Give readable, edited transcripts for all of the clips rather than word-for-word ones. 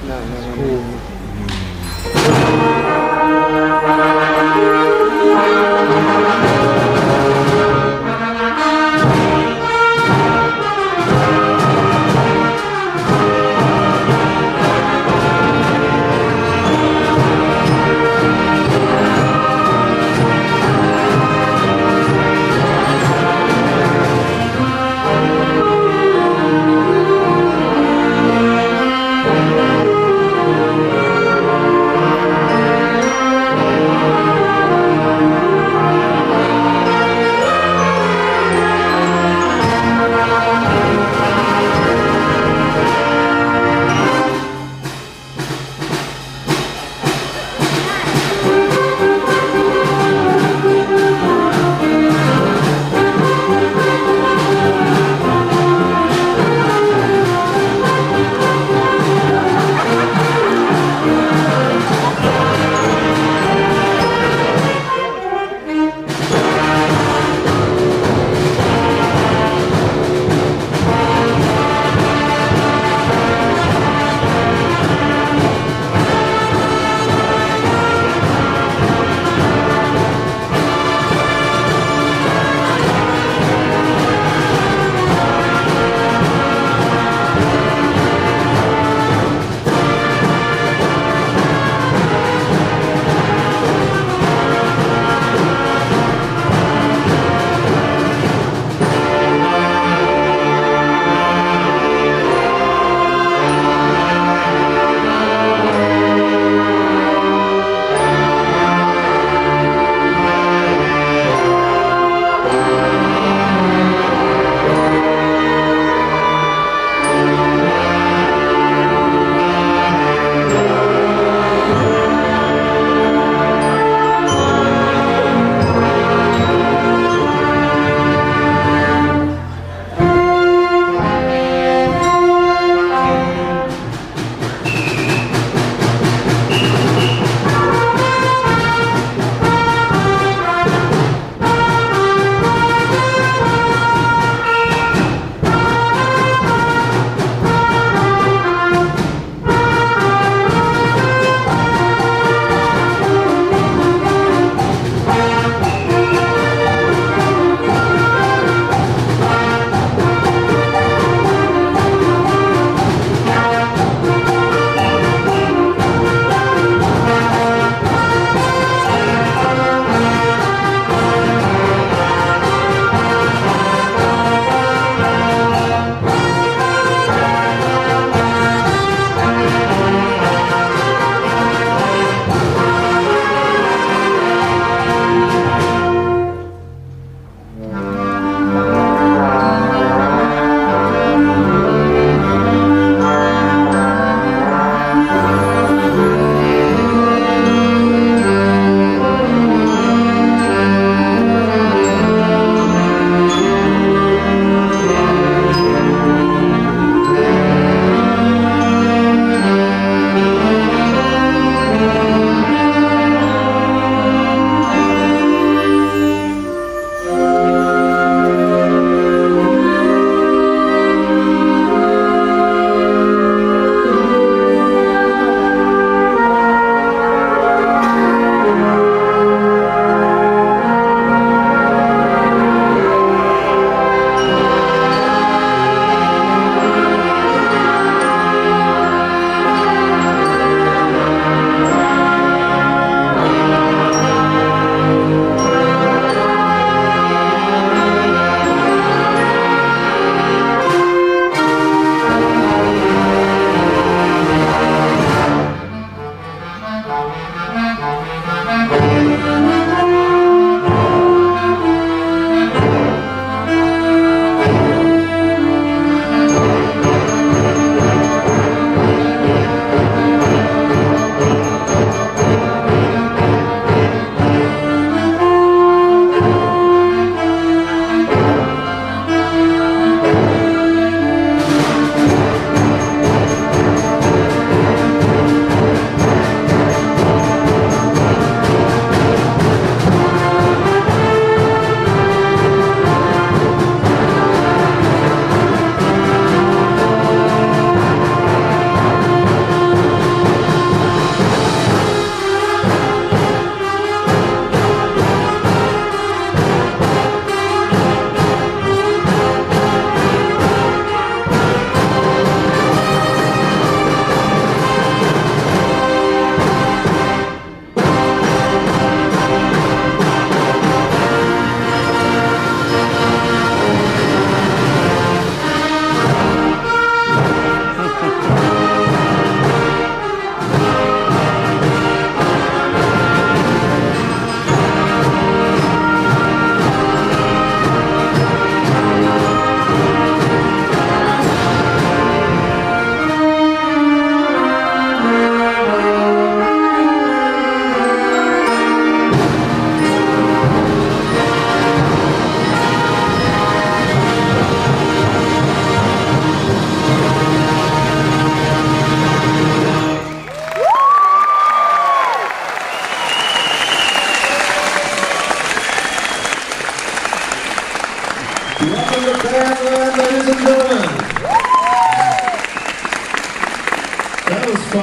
No, no, no, no, Cool. no, no.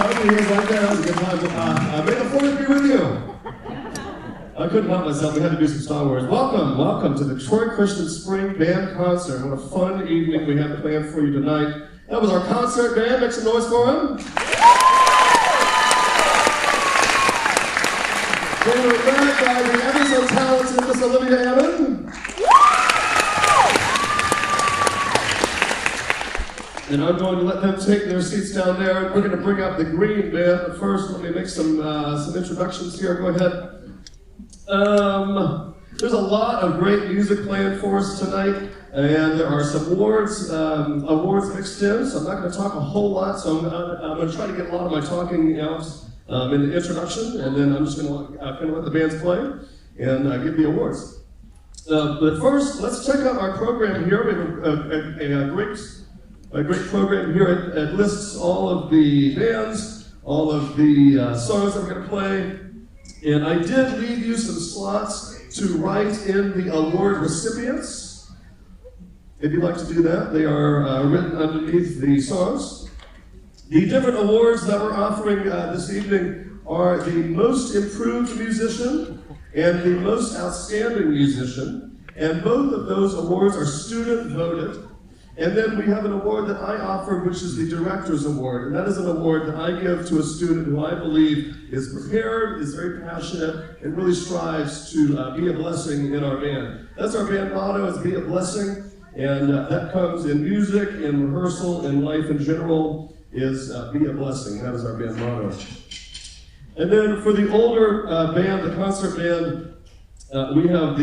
Okay, here's like that. That was a good time. May the Fourth be with you. I couldn't help myself. We had to do some Star Wars. Welcome to the Detroit Christian Spring Band Concert. What a fun evening we have planned for you tonight. That was our concert band. Make some noise for them. They were led by the ever so talented Miss Olivia Hammond. And I'm going to let them take their seats down there. We're going to bring up the green band. But first, let me make some introductions here. Go ahead. There's a lot of great music planned for us tonight, and there are some awards mixed in, so I'm not going to talk a whole lot, so I'm going to try to get a lot of my talking out in the introduction, and then I'm just going to kind of let the bands play and give the awards. But first, let's check out our program here. We have a great program here. It lists all of the bands, all of the songs that we're going to play. And I did leave you some slots to write in the award recipients. If you'd like to do that, they are written underneath the songs. The different awards that we're offering this evening are the Most Improved Musician and the Most Outstanding Musician. And both of those awards are student voted. And then we have an award that I offer, which is the Director's Award. And that is an award that I give to a student who I believe is prepared, is very passionate, and really strives to be a blessing in our band. That's our band motto, is be a blessing. And that comes in music, in rehearsal, in life in general, is be a blessing. That is our band motto. And then for the older band, the concert band, we have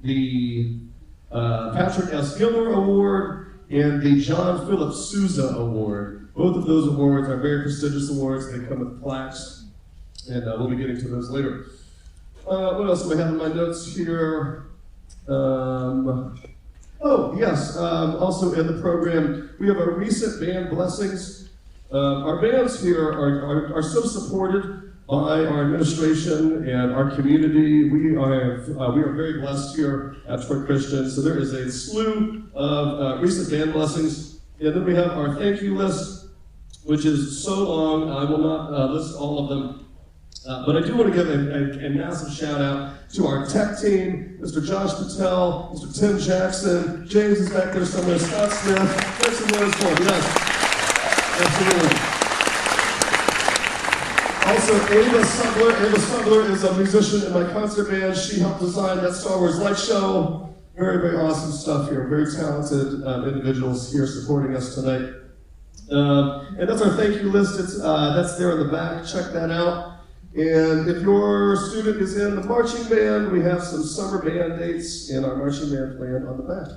the Patrick S. Gilmer Award and the John Philip Sousa Award. Both of those awards are very prestigious awards. They come with plaques, and we'll be getting to those later. What else do I have in my notes here? Also in the program, we have our recent band blessings. Our bands here are so supported by our administration and our community. We are very blessed here at Detroit Christian. So there is a slew of recent band blessings. And then we have our thank you list, which is so long, I will not list all of them. But I do want to give a massive shout out to our tech team, Mr. Josh Patel, Mr. Tim Jackson, James is back there somewhere, Scott Smith. Make some noise for him, yes. Absolutely. Also, Ava Sugler is a musician in my concert band. She helped design that Star Wars light show. Very, very awesome stuff here. Very talented individuals here supporting us tonight. And that's our thank you list. That's there in the back. Check that out. And if your student is in the marching band, we have some summer band dates in our marching band plan on the back.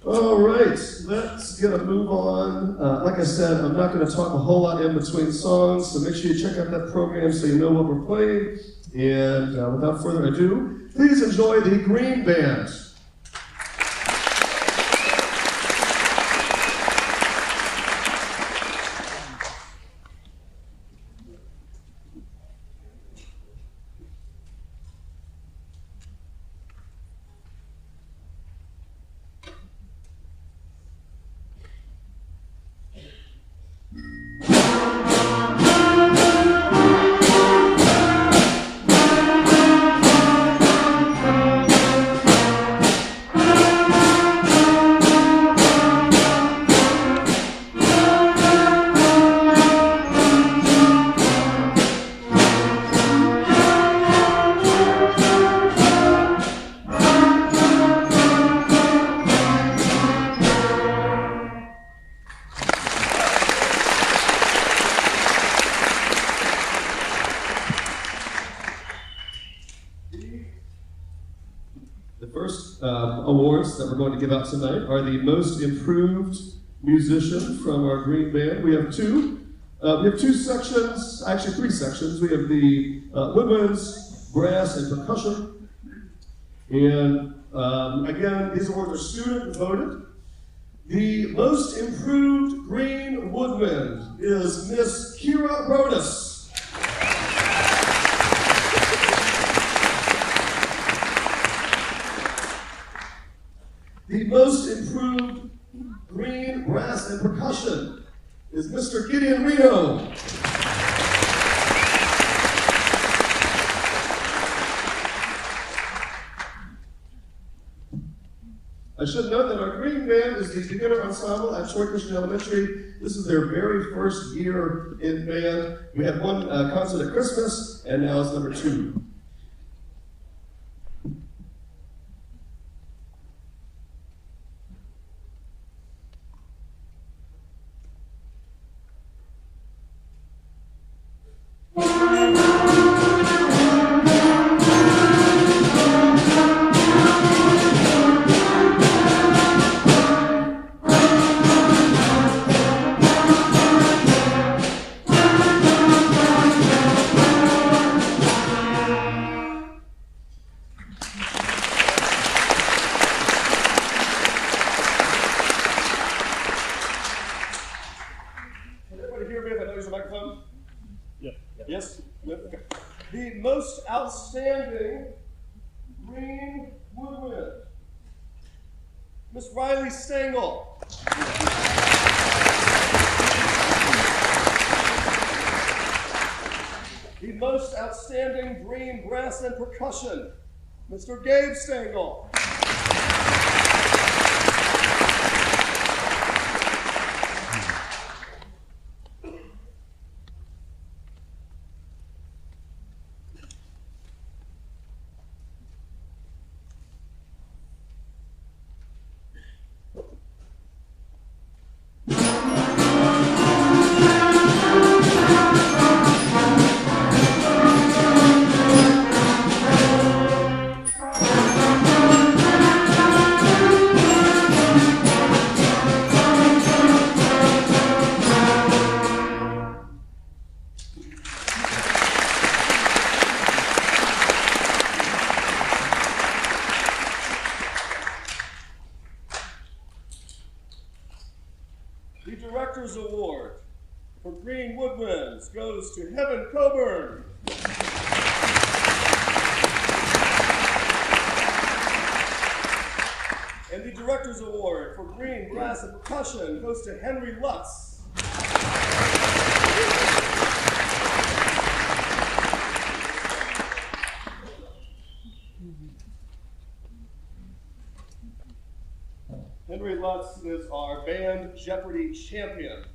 All right, let's get a move on. Like I said, I'm not going to talk a whole lot in between songs, so make sure you check out that program so you know what we're playing. And without further ado, please enjoy the Green Band. Awards that we're going to give out tonight are the Most Improved Musician from our Green Band. We have two sections, actually three sections. We have the woodwinds, brass, and percussion. And again, these awards are student voted. The Most Improved Green Woodwind is Miss Kira Brodus. The Most Improved Green Brass and Percussion is Mr. Gideon Reno. I should note that our green band is the beginner ensemble at Troy Christian Elementary. This is their very first year in band. We had one concert at Christmas, and now it's number 2. Yes? Okay. The most outstanding green woodwind, Miss Riley Stengel. The most outstanding green brass and percussion, Mr. Gabe Stengel. The Director's Award for Green Woodwinds goes to Heaven Coburn. And the Director's Award for Green Brass and Percussion goes to Henry Lutz. Henry Lutz is our band Jeopardy champion.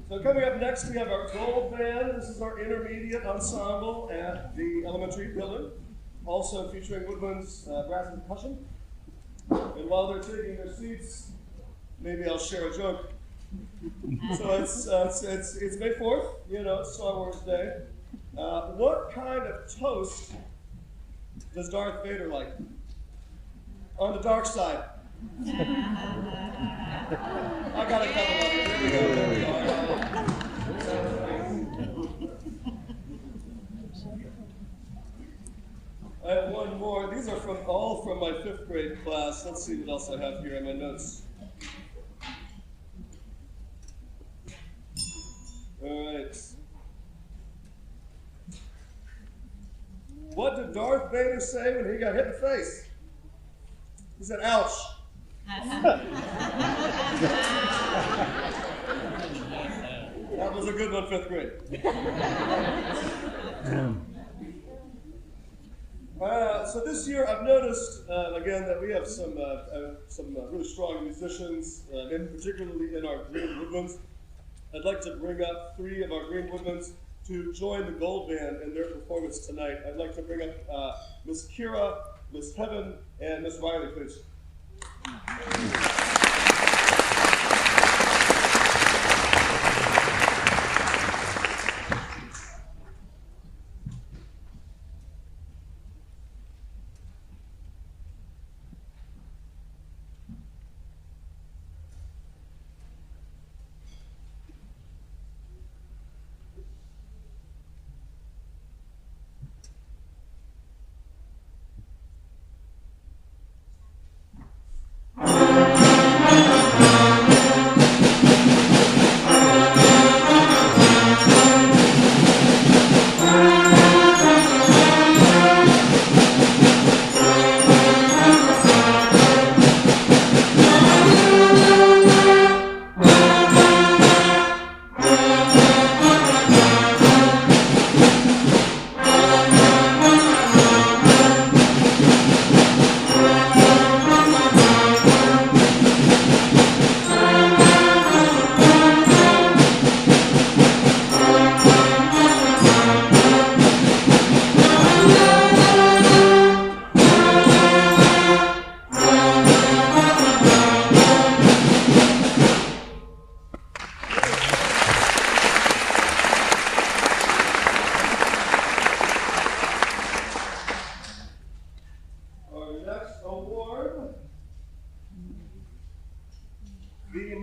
So coming up next, we have our gold band. This is our intermediate ensemble at the elementary building, also featuring woodwinds, brass and percussion. And while they're taking their seats, maybe I'll share a joke. So it's May 4th, you know, it's Star Wars Day. What kind of toast does Darth Vader like? On the dark side. I got a couple of them. There we go. I have one more. These are all from my 5th grade class. Let's see what else I have here in my notes. All right. What did Darth Vader say when he got hit in the face? He said, "Ouch." That was a good one, 5th grade. So this year I've noticed, again, that we have some really strong musicians, and particularly in our Green Woodwinds. I'd like to bring up 3 of our Green Woodwinds to join the Gold Band in their performance tonight. I'd like to bring up Miss Kira, Miss Heaven, and Miss Riley, please.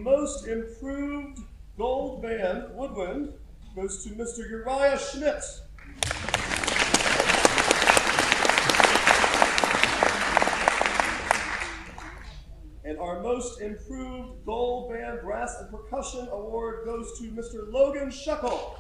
Most improved gold band woodwind goes to Mr. Uriah Schmidt. And our most improved gold band brass and percussion award goes to Mr. Logan Shuckle.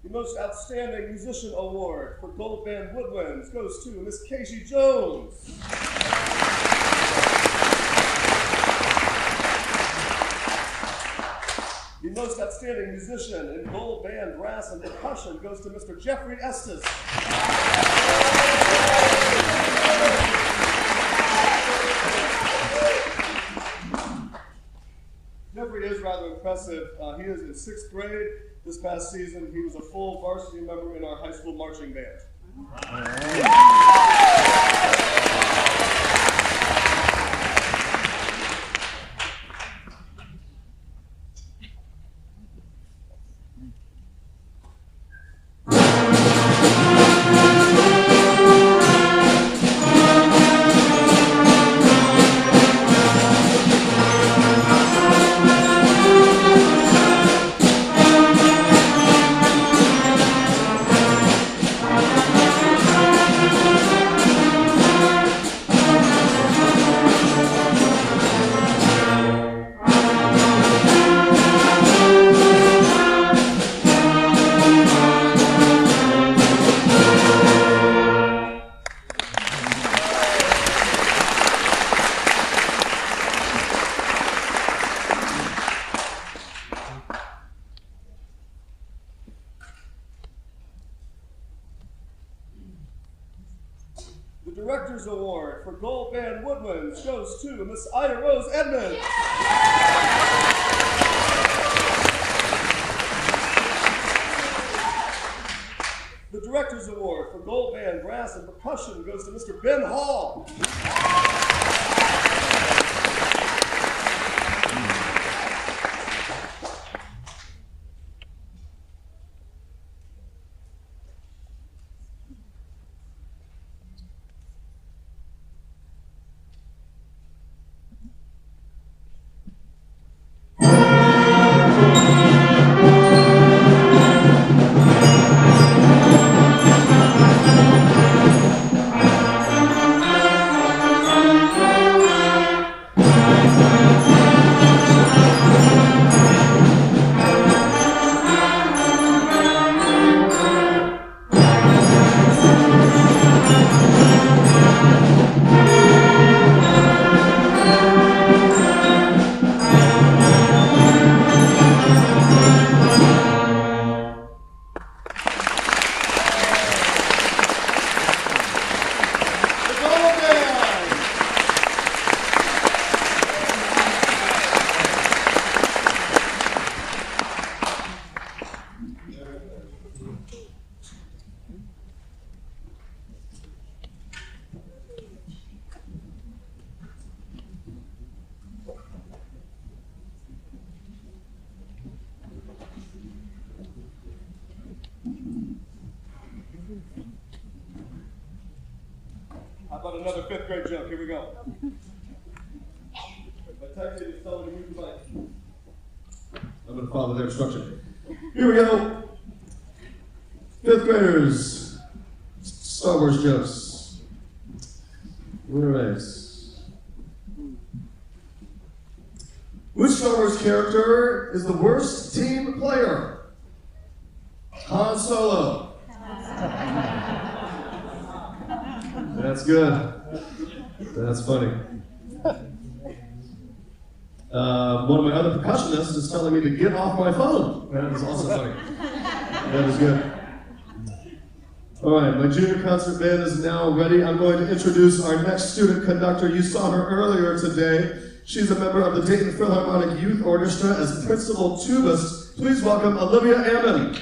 The Most Outstanding Musician Award for Gold Band Woodwinds goes to Miss Casey Jones. The Most Outstanding Musician in Gold Band Brass and Percussion goes to Mr. Jeffrey Estes. Jeffrey is rather impressive. He is in 6th grade. This past season, he was a full varsity member in our high school marching band. The Director's Award for Gold Band Woodwinds goes to Miss Ida Rose Edmonds. Yeah! Director's Award for Gold Band, Brass, and Percussion goes to Mr. Ben Hall. How about another fifth grade joke? Here we go. My text is telling me to bike. I'm going to follow their instruction. Here we go. Fifth graders. Star Wars jokes. All right. Which Star Wars character is the worst team player? Han Solo. That's good. That's funny. One of my other percussionists is telling me to get off my phone. That is also funny. That is good. All right, my junior concert band is now ready. I'm going to introduce our next student conductor. You saw her earlier today. She's a member of the Dayton Philharmonic Youth Orchestra as principal tubist. Please welcome Olivia Ammon.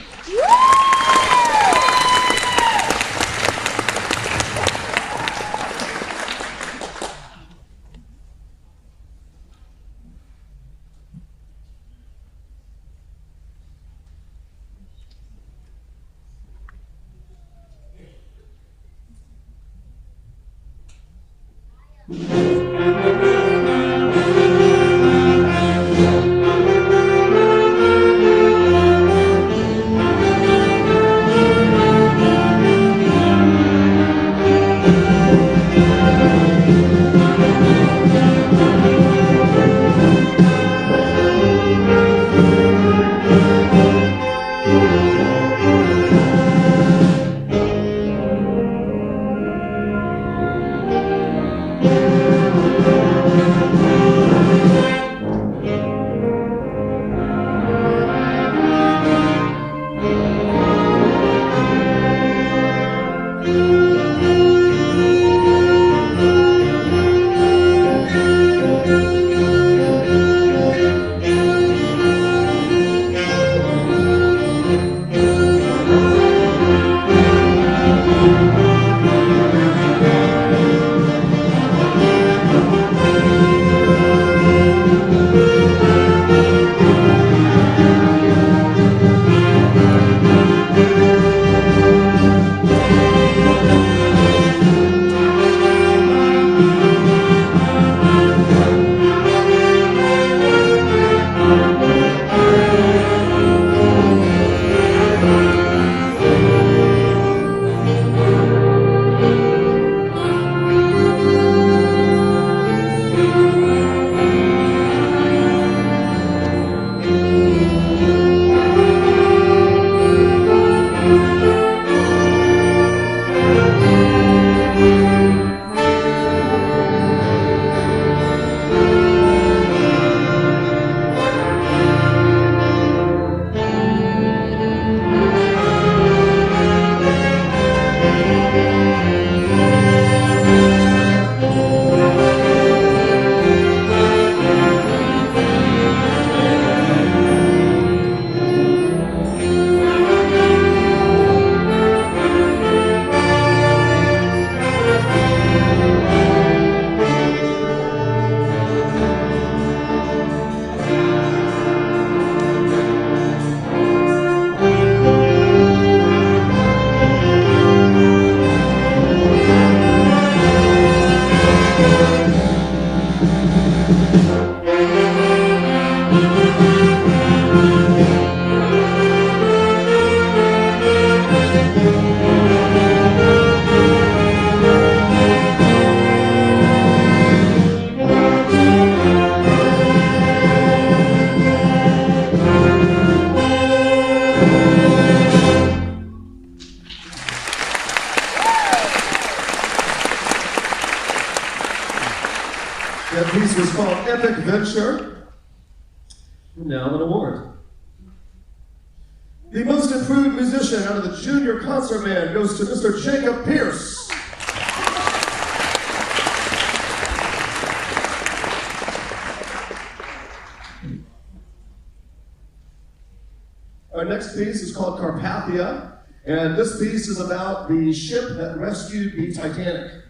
is called Epic Venture. And now an award. The most improved musician out of the junior concert band goes to Mr. Jacob Pierce. Our next piece is called Carpathia, and this piece is about the ship that rescued the Titanic.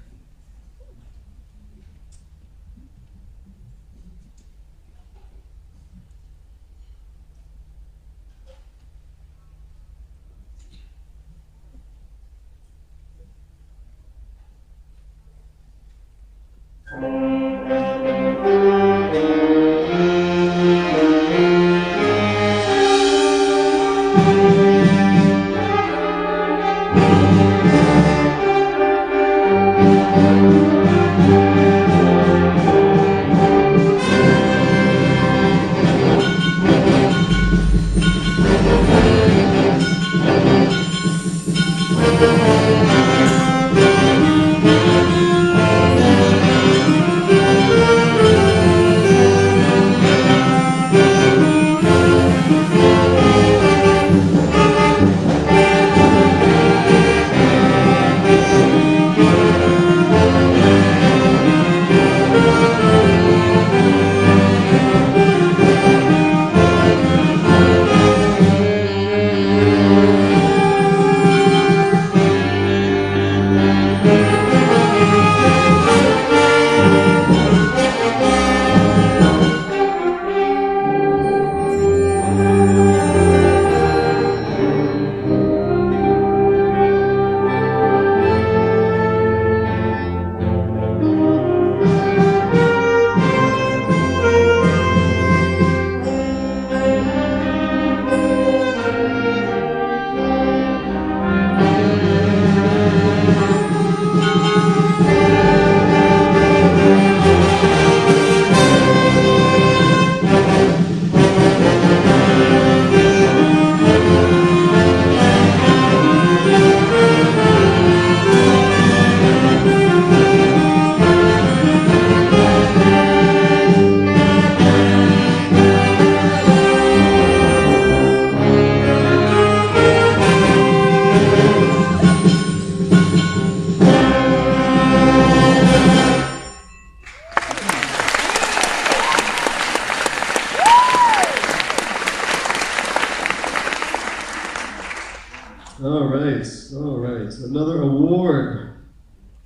All right. Another award.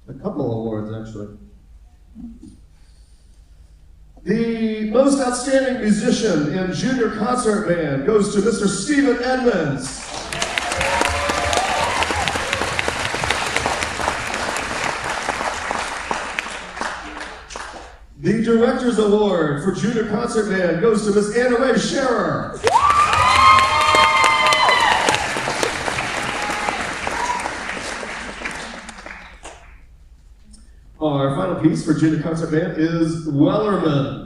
A couple awards, actually. The most outstanding musician in junior concert band goes to Mr. Stephen Edmonds. The Director's Award for Junior Concert Band goes to Miss Anna Ray Scherer. Our final piece for Junior Concert Band is Wellerman.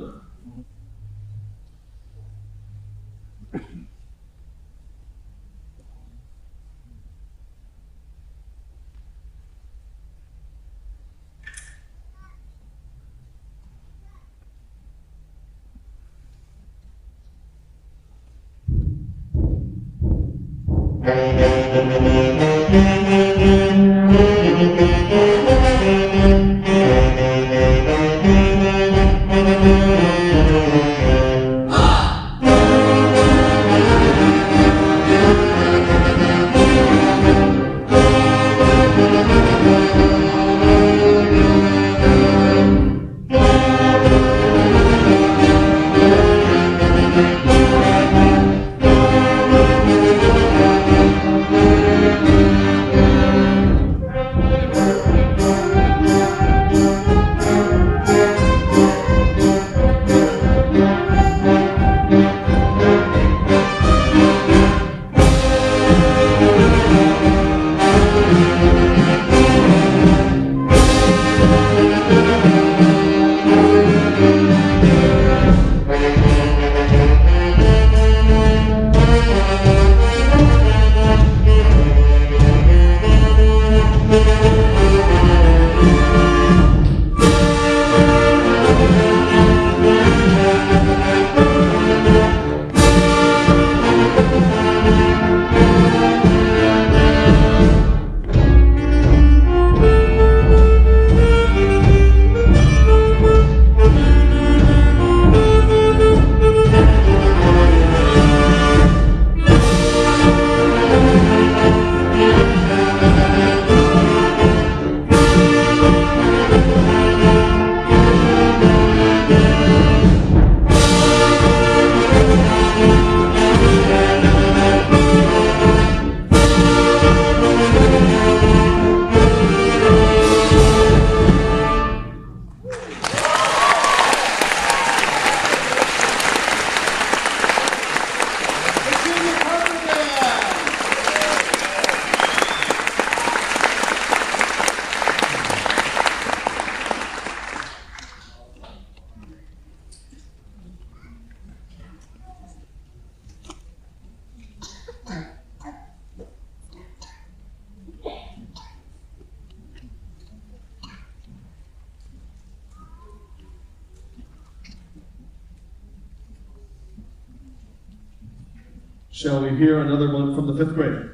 Shall we hear another one from the 5th grade?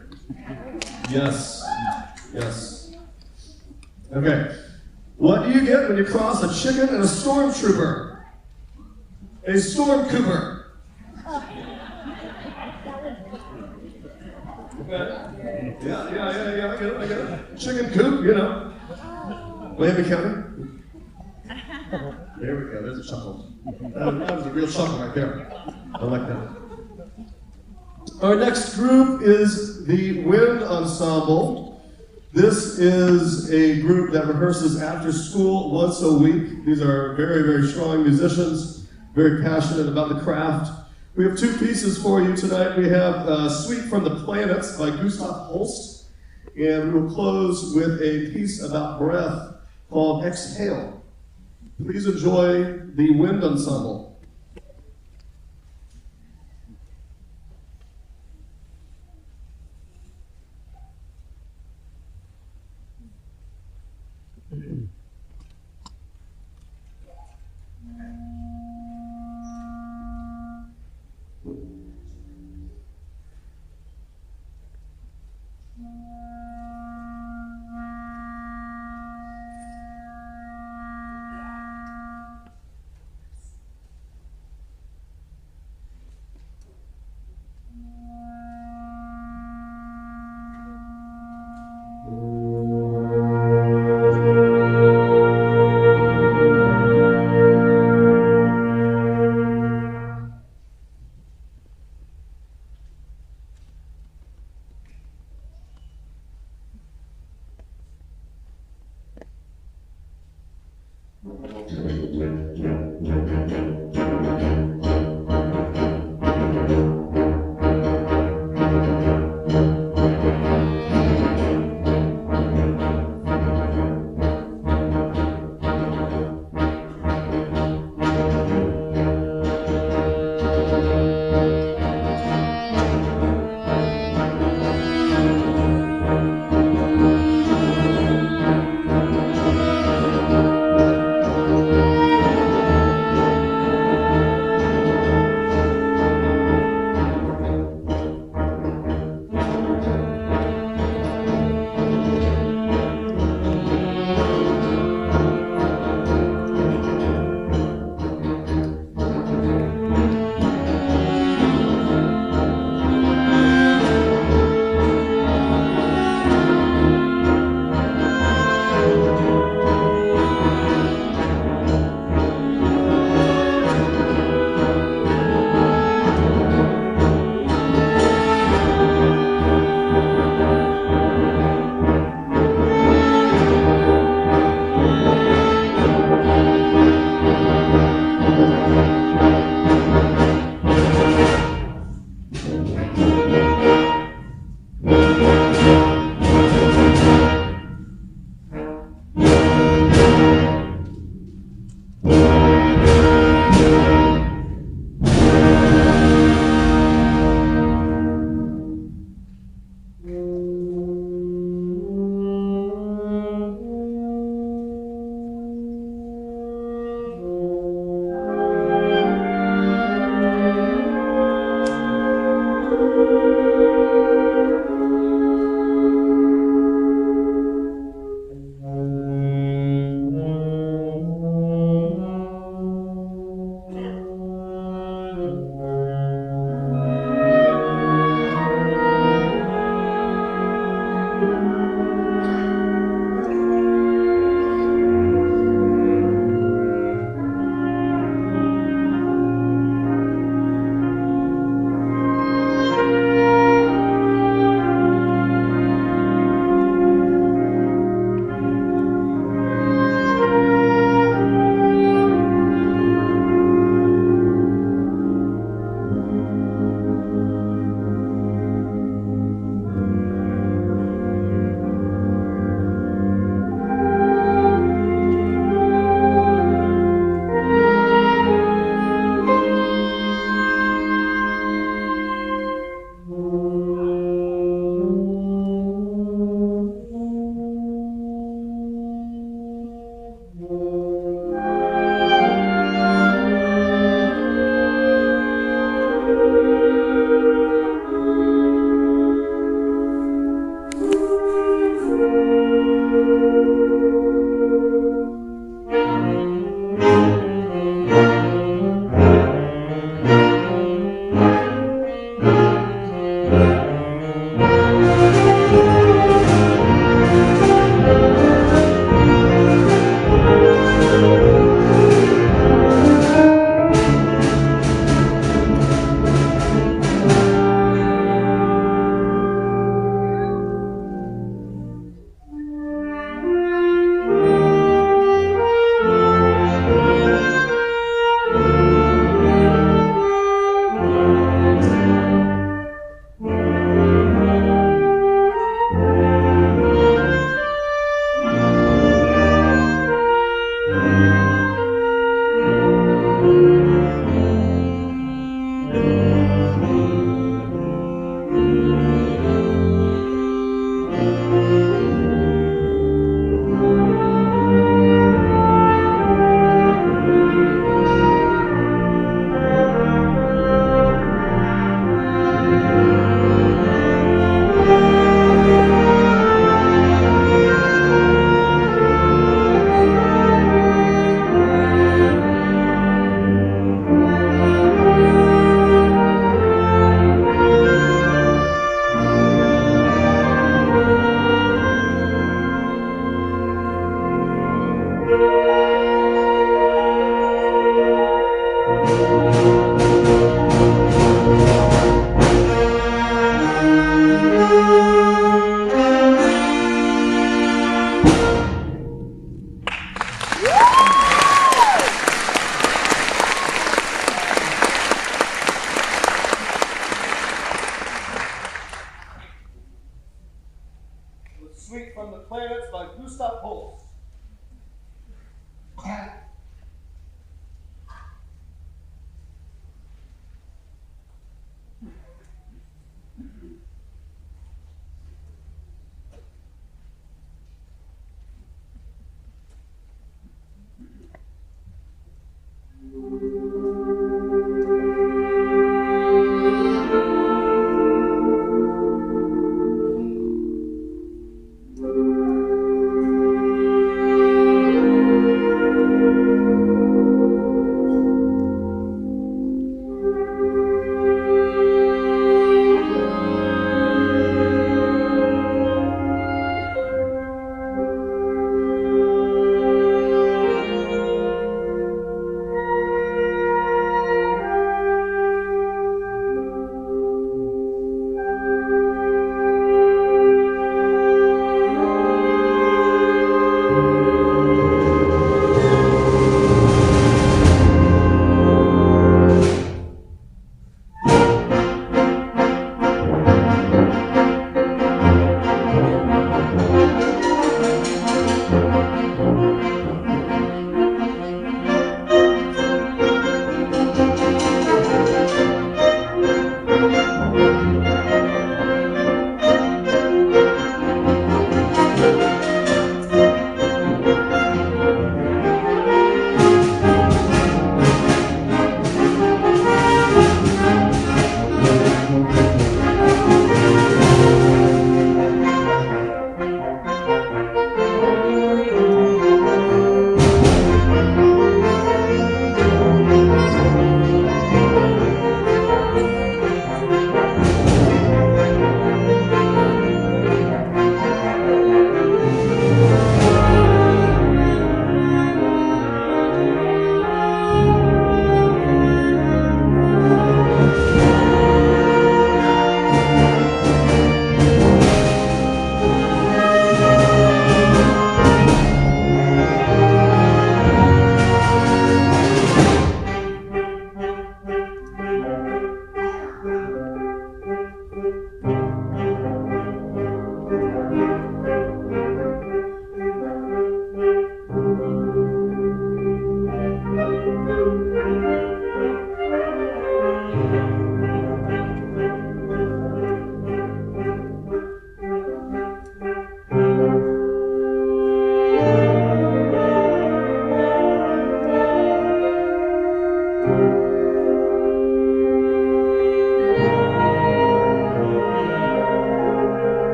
Yes. Yes. Okay. What do you get when you cross a chicken and a stormtrooper? A stormcooper. Yeah, I get it. Chicken coop, you know. Miami County. There we go, there's a chuckle. That was a real chuckle right there. I like that. Our next group is the Wind Ensemble. This is a group that rehearses after school once a week. These are very, very strong musicians, very passionate about the craft. We have 2 pieces for you tonight. We have Suite from the Planets by Gustav Holst, and we will close with a piece about breath called Exhale. Please enjoy the Wind Ensemble.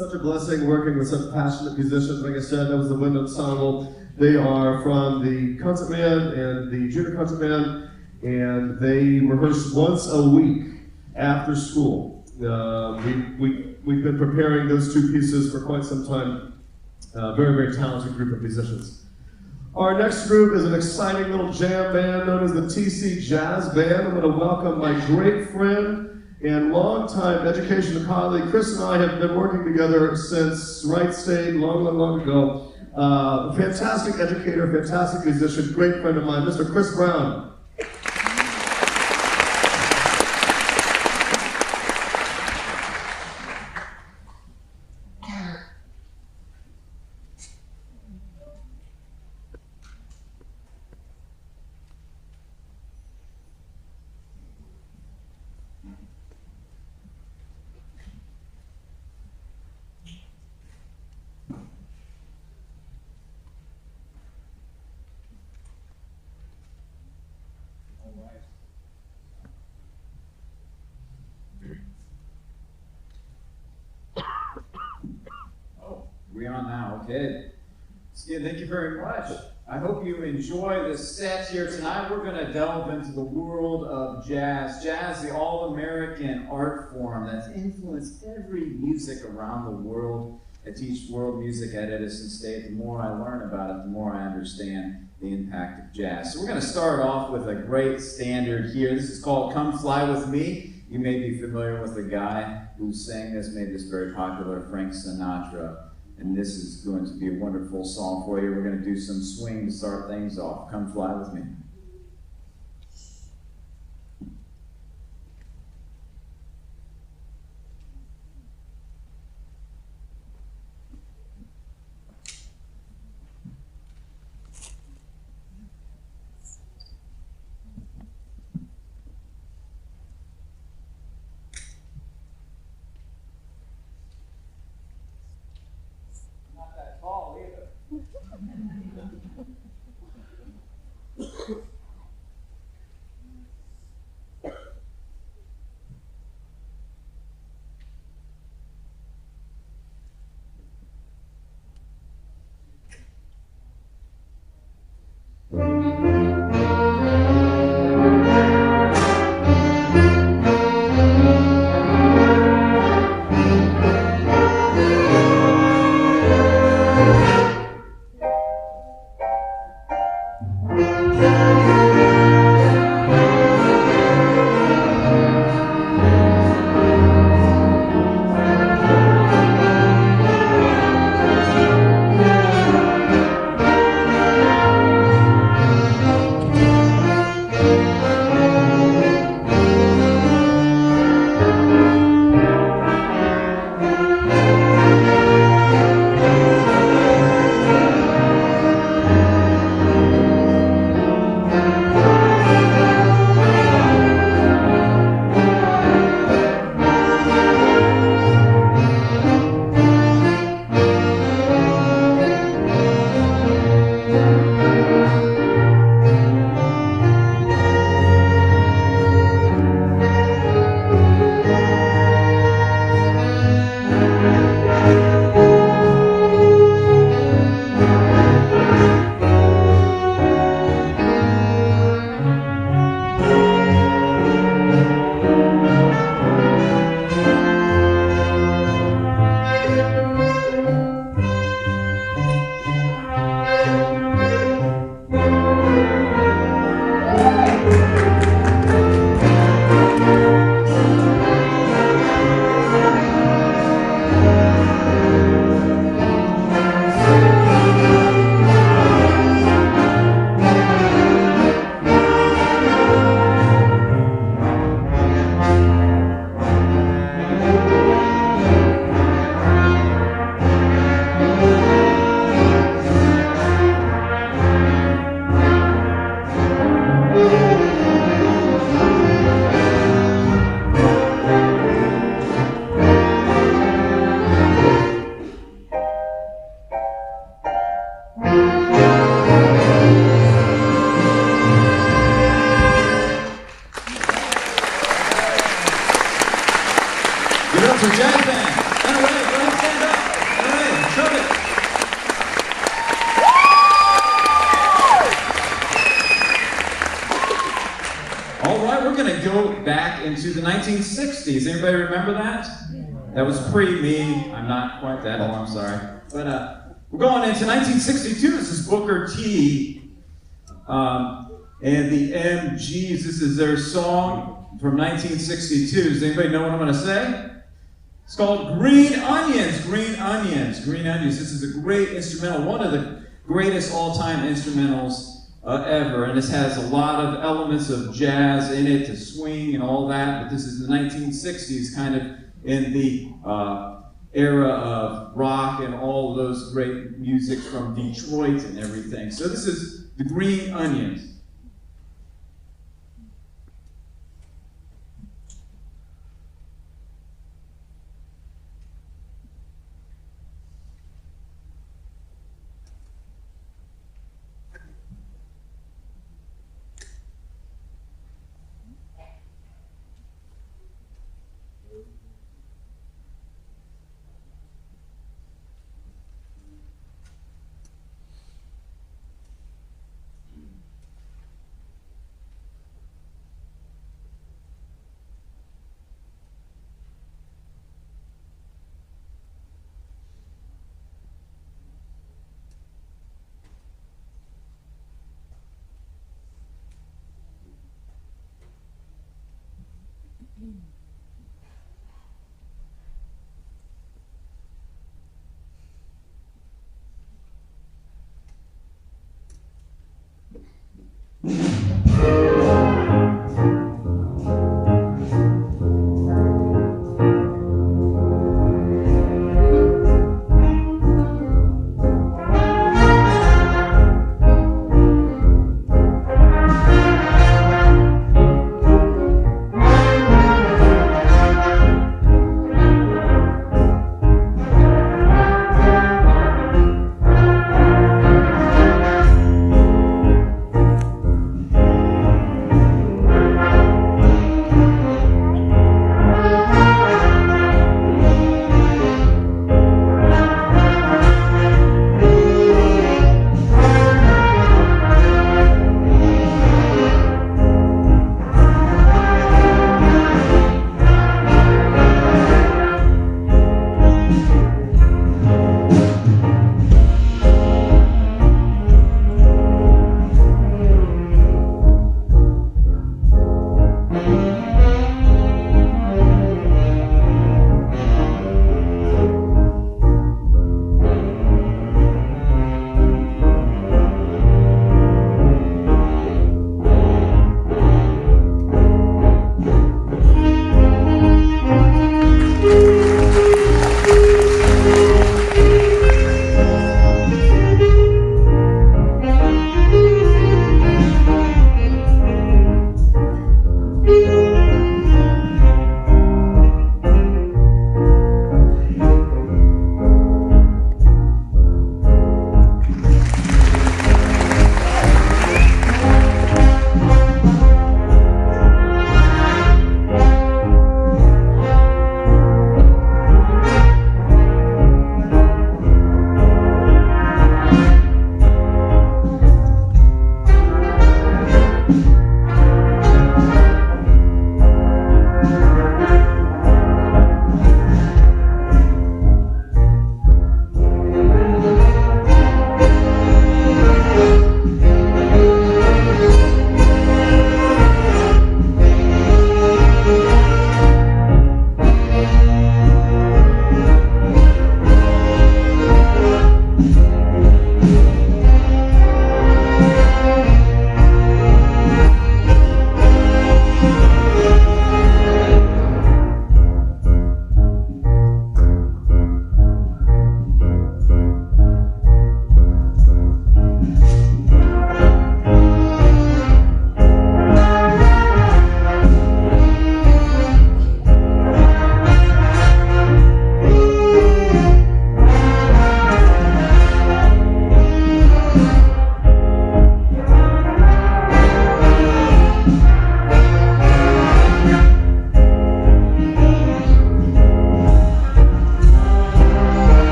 such a blessing working with such passionate musicians. Like I said, that was the Wind Ensemble. They are from the concert band and the junior concert band, and they rehearse once a week after school. We've been preparing those two pieces for quite some time. Very, very talented group of musicians. Our next group is an exciting little jam band known as the TC Jazz Band. I'm going to welcome my great friend and longtime education colleague. Chris and I have been working together since Wright State long, long, long ago. Fantastic educator, fantastic musician, great friend of mine, Mr. Chris Brown. We on now, okay. Steve, thank you very much. I hope you enjoy the set here tonight. We're going to delve into the world of jazz. Jazz, the all-American art form that's influenced every music around the world. I teach world music at Edison State. The more I learn about it, the more I understand the impact of jazz. So we're going to start off with a great standard here. This is called Come Fly With Me. You may be familiar with the guy who sang this, made this very popular, Frank Sinatra. And this is going to be a wonderful song for you. We're going to do some swing to start things off. Come Fly With Me. Tall either. go back into the 1960s. Anybody remember that? That was pre-me. I'm not quite that old, I'm sorry. But we're going into 1962. This is Booker T. And the MGs. This is their song from 1962. Does anybody know what I'm going to say? It's called Green Onions. Green Onions. Green Onions. This is a great instrumental. One of the greatest all-time instrumentals ever. And this has a lot of elements of jazz in it, to swing and all that. But this is the 1960s, kind of in the era of rock and all of those great music from Detroit and everything. So this is the Green Onions.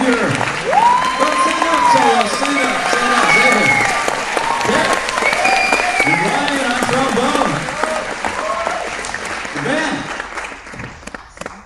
here. Go stand up, solo. Stand up, David. Yeah. And Ryan on trombone. Man,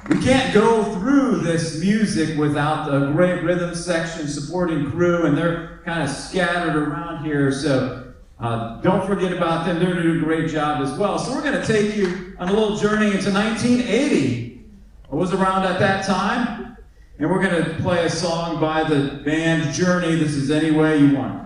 we can't go through this music without a great rhythm section, supporting crew, and they're kind of scattered around here, so don't forget about them. They're doing a great job as well. So we're going to take you on a little journey into 1980. I was around at that time, and we're going to play a song by the band Journey. This is Any Way You Want It.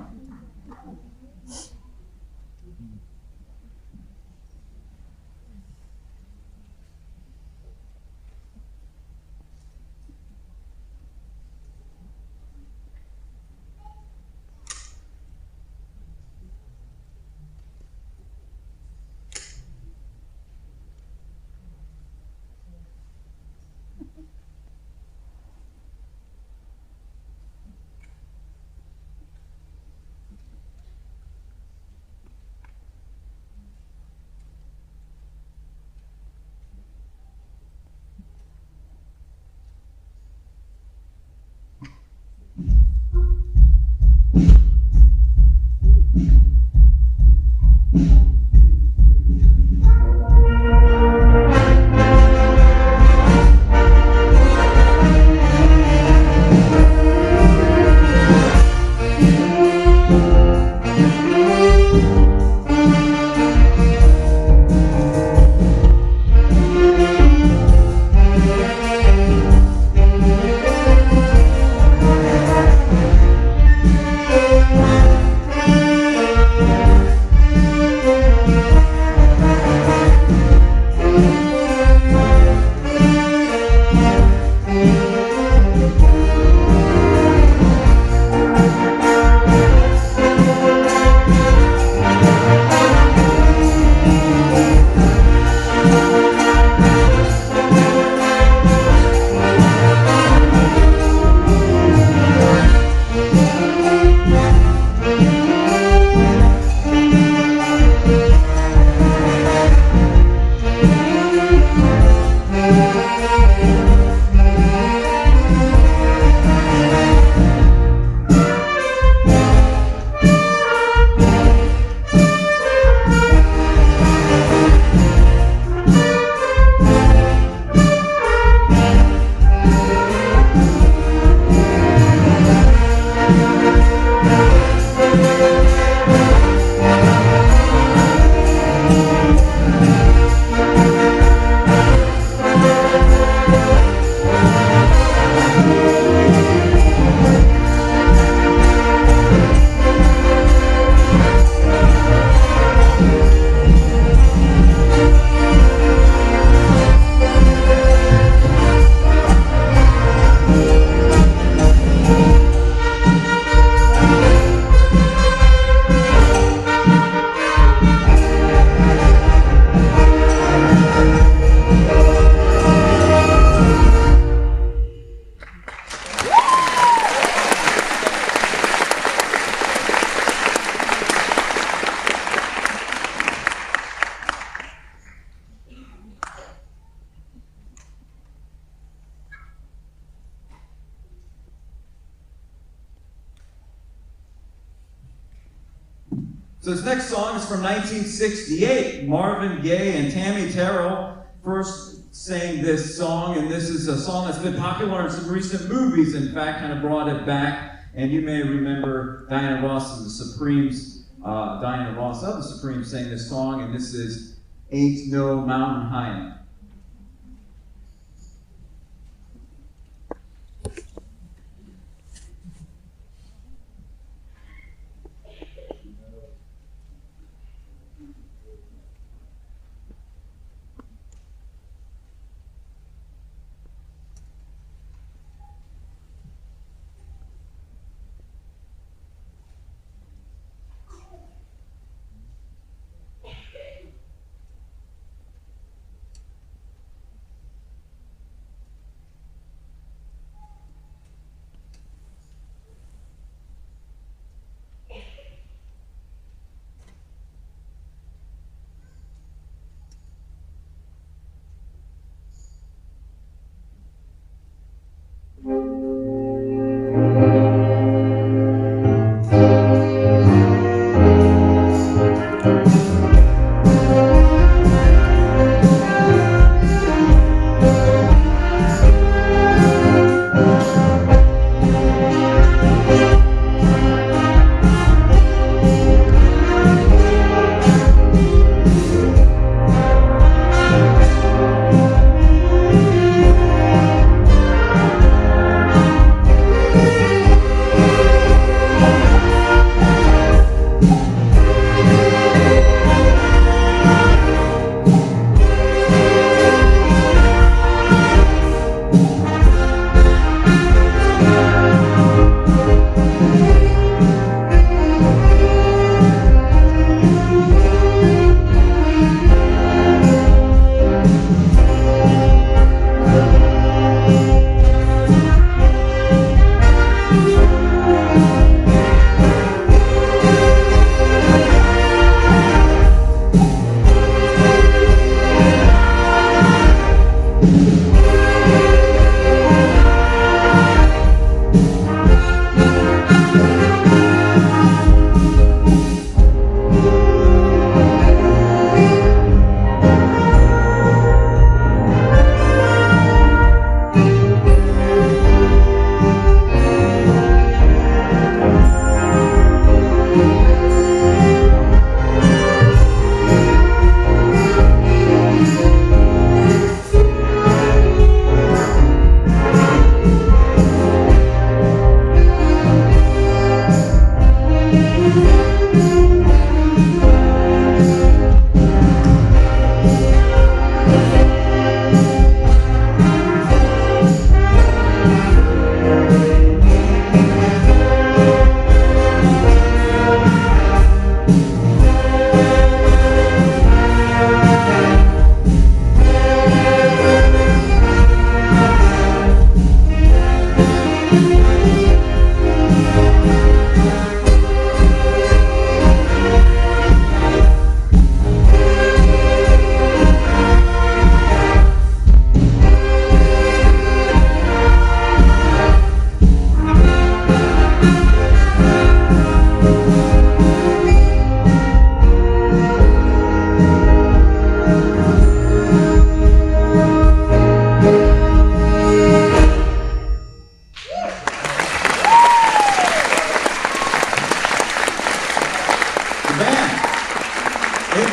So this next song is from 1968. Marvin Gaye and Tammy Terrell first sang this song, and this is a song that's been popular in some recent movies. In fact, kind of brought it back. And you may remember Diana Ross of the Supremes. Diana Ross of the Supremes sang this song, and this is Ain't No Mountain High Enough.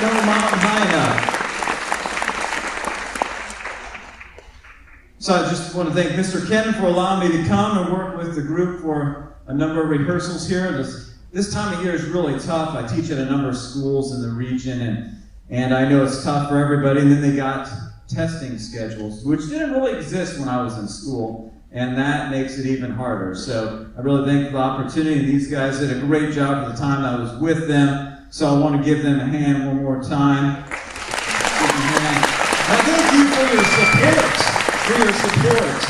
No Mountain High Enough. So I just want to thank Mr. Ken for allowing me to come and work with the group for a number of rehearsals here. This time of year is really tough. I teach at a number of schools in the region, and I know it's tough for everybody. And then they got testing schedules, which didn't really exist when I was in school, and that makes it even harder. So I really thank the opportunity. These guys did a great job for the time I was with them, so I want to give them a hand one more time. I thank you for your support.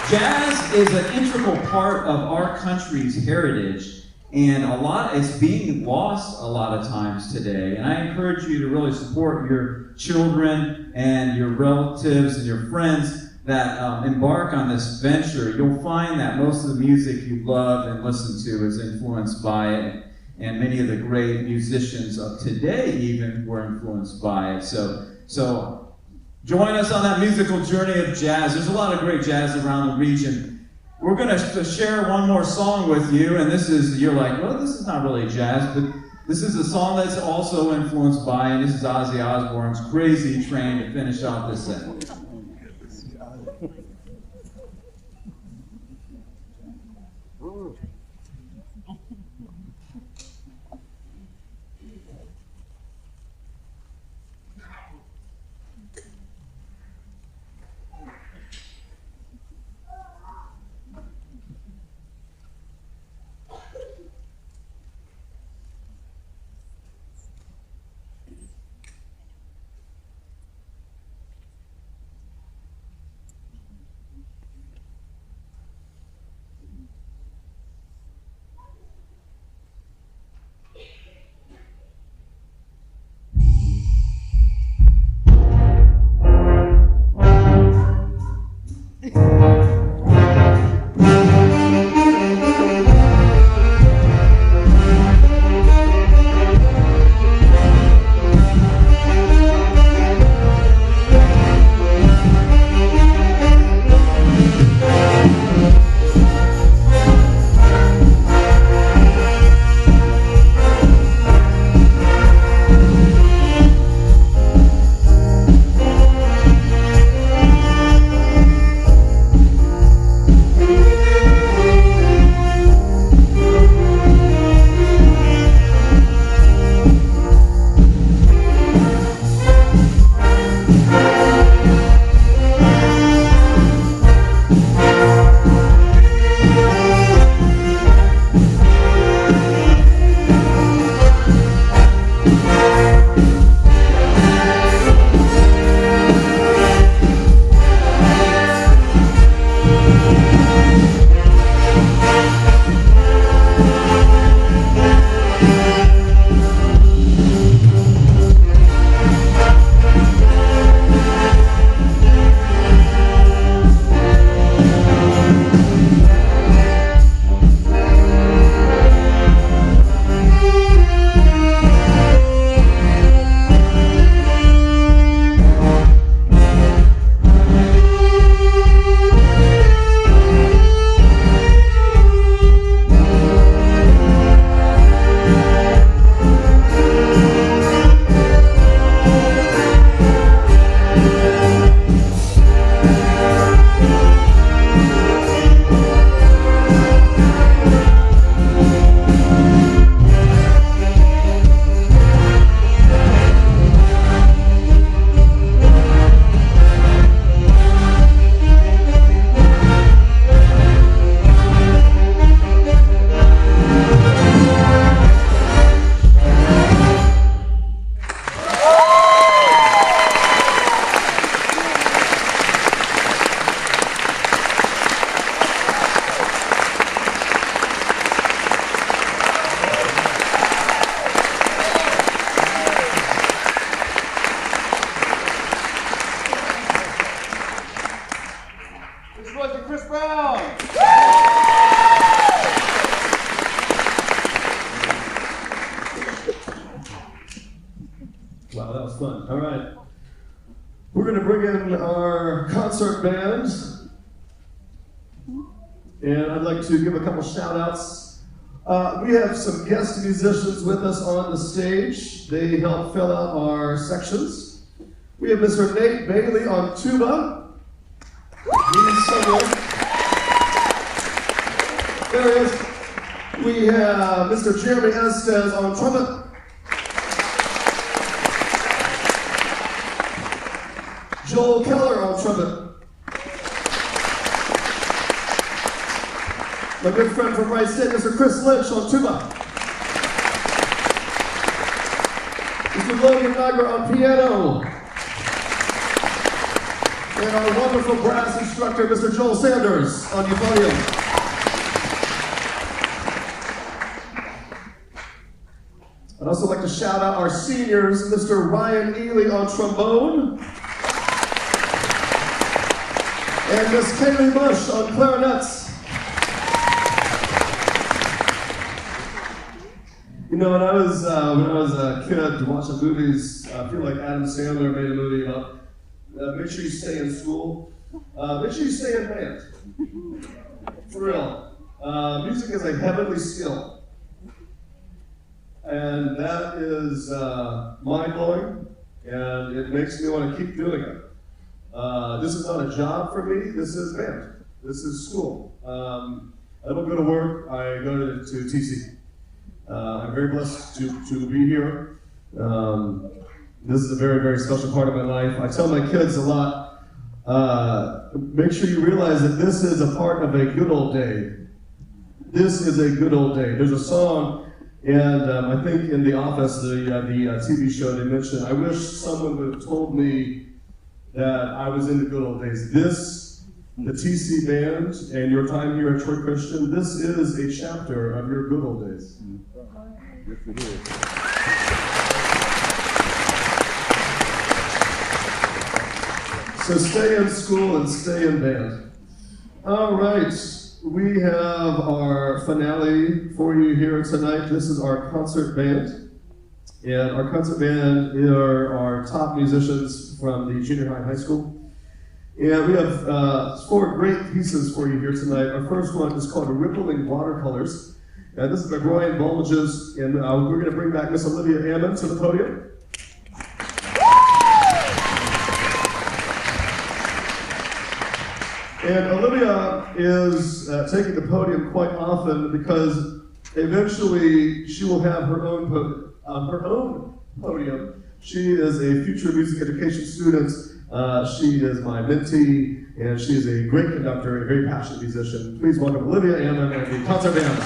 Jazz is an integral part of our country's heritage, and it's being lost a lot of times today. And I encourage you to really support your children and your relatives and your friends that embark on this venture. You'll find that most of the music you love and listen to is influenced by it, and many of the great musicians of today even were influenced by it. So join us on that musical journey of jazz. There's a lot of great jazz around the region. We're going to share one more song with you, and you're like, well, this is not really jazz, but this is a song that's also influenced by, and this is Ozzy Osbourne's Crazy Train to finish off this set. Wow, that was fun. All right. We're going to bring in our concert band. And I'd like to give a couple shout outs. We have some guest musicians with us on the stage. They help fill out our sections. We have Mr. Nate Bailey on tuba. He's somewhere. There he is. We have Mr. Jeremy Estes on trumpet. Joel Keller on trumpet. My good friend from Wright State, Mr. Chris Lynch on tuba. Mr. Logan Niagara on piano. And our wonderful brass instructor, Mr. Joel Sanders on euphonium. I'd also like to shout out our seniors, Mr. Ryan Ely on trombone. And Miss Kaylee Bush on clarinets. You know, when I was a kid watching movies, I feel like Adam Sandler made a movie about make sure you stay in school. Make sure you stay in band. For real. Music is a heavenly skill. And that is mind-blowing, and it makes me want to keep doing it. This is not a job for me, this is band. This is school. I don't go to work, I go to TC. I'm very blessed to be here. This is a very, very special part of my life. I tell my kids a lot, make sure you realize that this is a part of a good old day. This is a good old day. There's a song, and I think in The Office, the TV show, they mentioned, I wish someone would have told me that I was in the good old days. This, the TC band, and your time here at Troy Christian, this is a chapter of your good old days. Yes, it is. So stay in school and stay in band. All right, we have our finale for you here tonight. This is our concert band. And our concert band are our top musicians from the junior high and high school. And we have 4 great pieces for you here tonight. Our first one is called Rippling Watercolors. And this is by Brian Bulges, and we're going to bring back Miss Olivia Ammon to the podium. And Olivia is taking the podium quite often because eventually she will have her own podium. She is a future music education student. She is my mentee, and she is a great conductor, a very passionate musician. Please welcome Olivia Ammon and the concert band.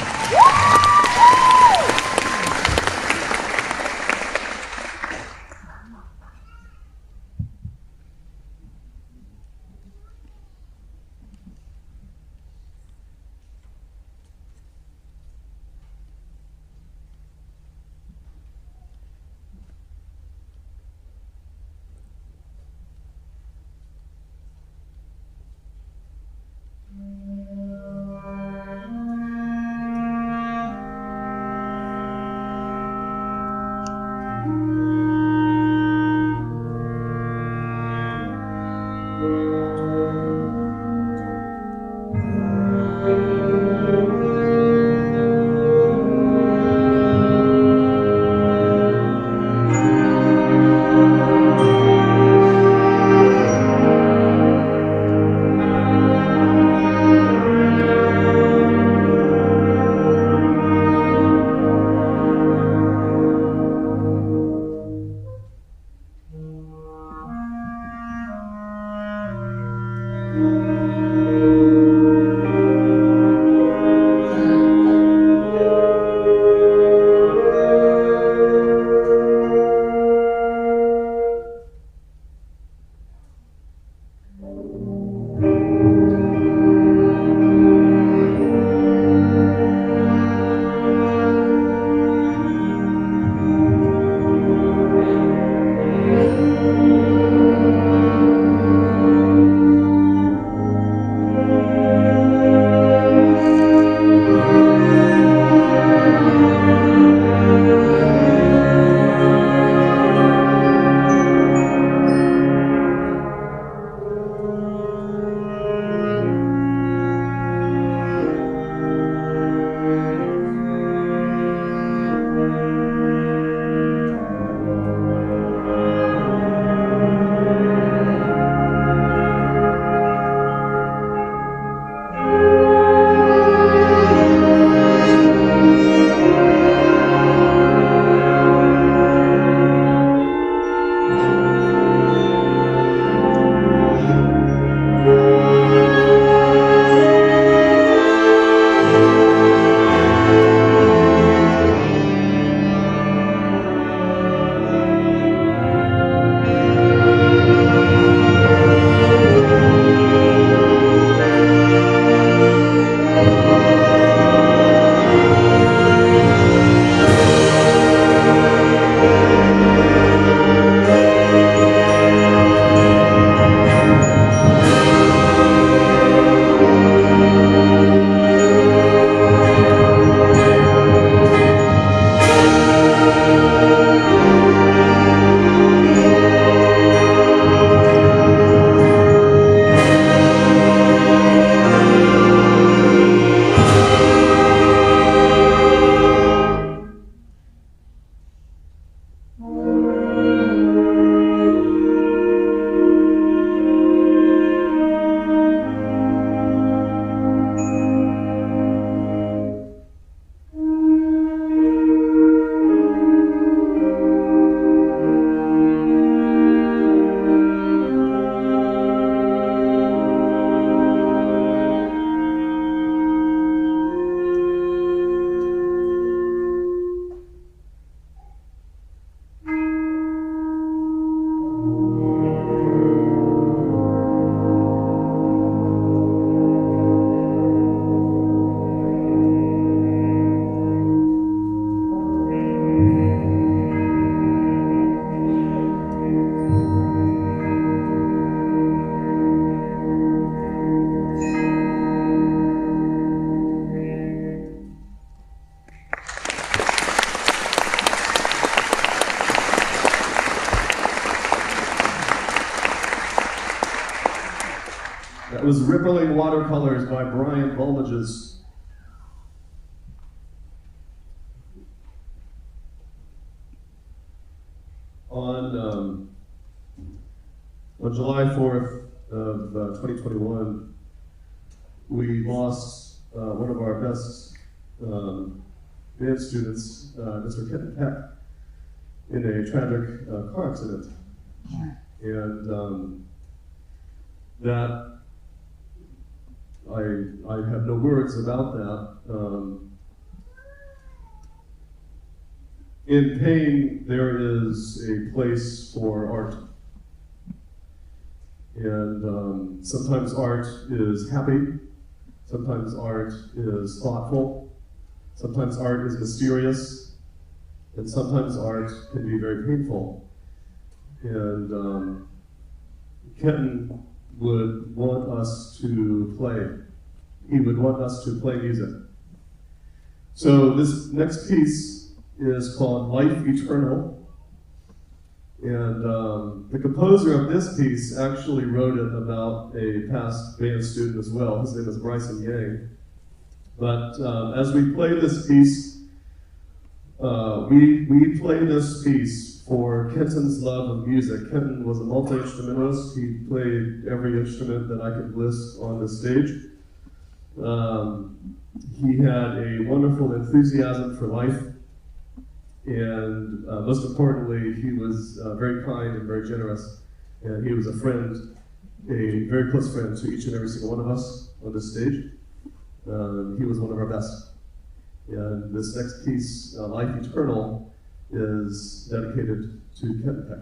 was Rippling Watercolors by Brian Bulmages. On July 4th of 2021, we lost one of our best band students, Mr. Kevin Peck, in a tragic car accident. And that, I have no words about that. In pain, there is a place for art. And sometimes art is happy, sometimes art is thoughtful, sometimes art is mysterious, and sometimes art can be very painful. And Kenton would want us to play. He would want us to play music. So this next piece is called Life Eternal. And the composer of this piece actually wrote it about a past band student as well. His name is Bryson Yang. But as we play this piece, we play this piece for Kenton's love of music. Kenton was a multi-instrumentalist. He played every instrument that I could list on the stage. He had a wonderful enthusiasm for life. And most importantly, he was very kind and very generous. And he was a friend, a very close friend to each and every single one of us on this stage. He was one of our best. And this next piece, Life Eternal, is dedicated to Kevin Peck.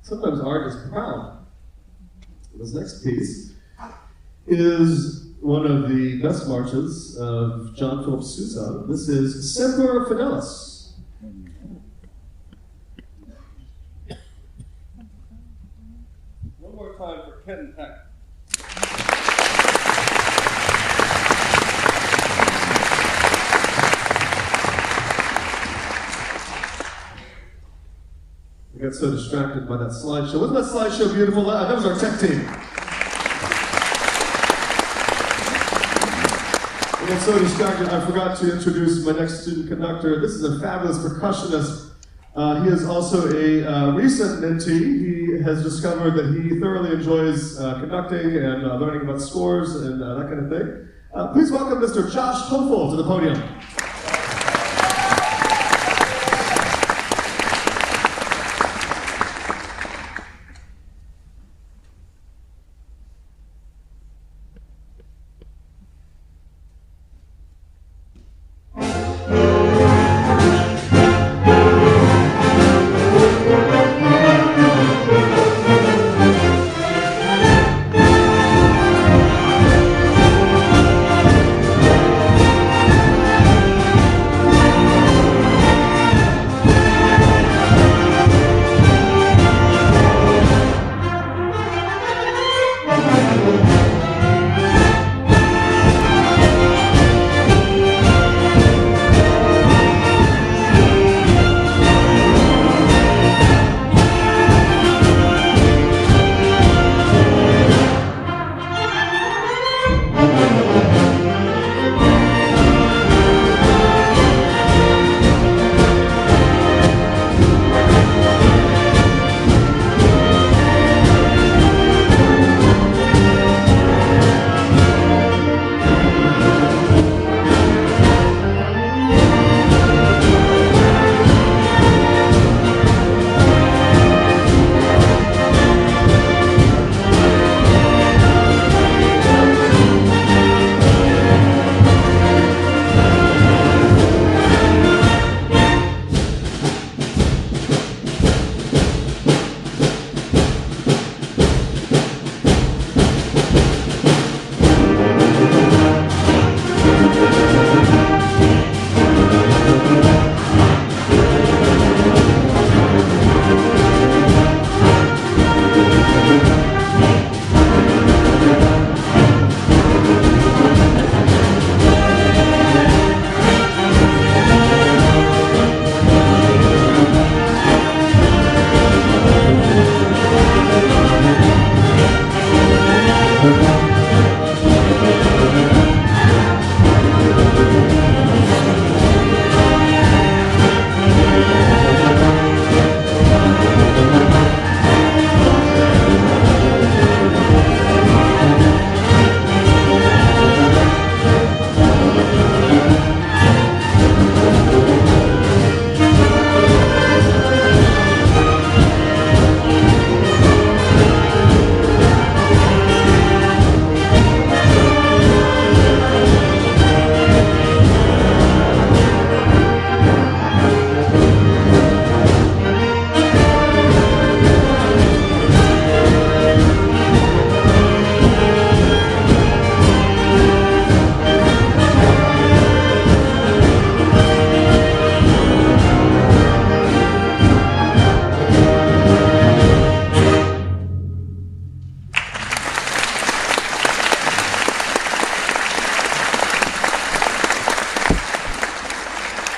Sometimes art is proud. This next piece is one of the best marches of John Philip Sousa. This is Semper Fidelis. One more time for Ken Peck. I got so distracted by that slideshow. Wasn't that slideshow beautiful? That was our tech team. I got so distracted, I forgot to introduce my next student conductor. This is a fabulous percussionist. He is also a recent mentee. He has discovered that he thoroughly enjoys conducting and learning about scores and that kind of thing. Please welcome Mr. Josh Hopeful to the podium.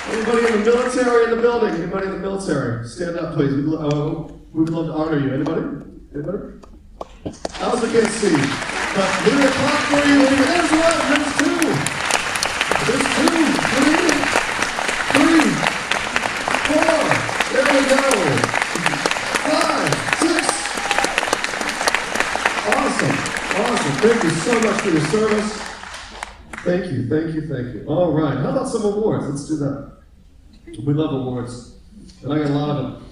Anybody in the military in the building? Anybody in the military? Stand up, please. We'd love to honor you. Anybody? Anybody? I also can't see. But we're going to clap for you. There's one. There's two. There's two. Three. Four. There we go. 5, 6. Awesome. Awesome. Thank you so much for your service. Thank you, thank you, thank you. All right, how about some awards? Let's do that. We love awards, and I got a lot of them.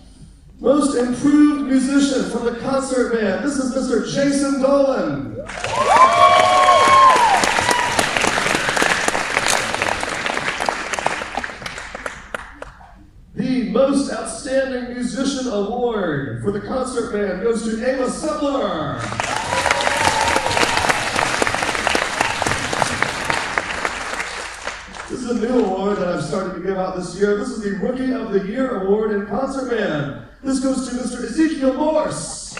Most Improved Musician from the Concert Band. This is Mr. Jason Dolan. The Most Outstanding Musician Award for the concert band goes to Ava Sebler. This is a new award that I've started to give out this year. This is the Rookie of the Year Award in Concert Band. This goes to Mr. Ezekiel Morse.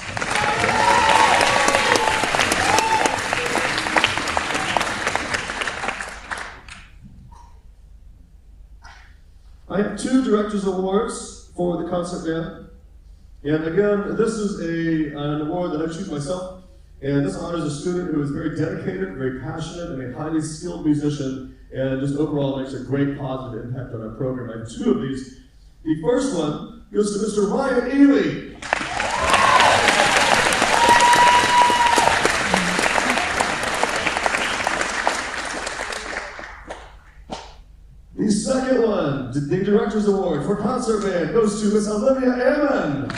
I have 2 Directors Awards for the concert band. And again, this is an award that I choose myself. And this honors a student who is very dedicated, very passionate, and a highly skilled musician, and just overall makes a great positive impact on our program. I have 2 of these. The first one goes to Mr. Ryan Ely. The second one, the Director's Award for Concert Band, goes to Miss Olivia Ammon.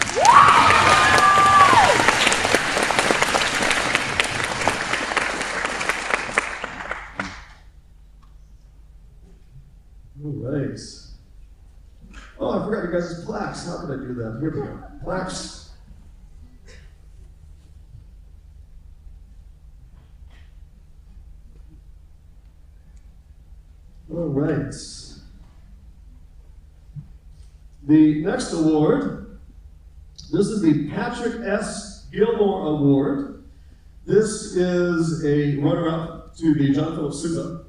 All right. Oh, I forgot you guys' plaques. How could I do that? Here we go. Plaques. All right. The next award, this is the Patrick S. Gilmore Award. This is a runner-up to the John Philip Sousa.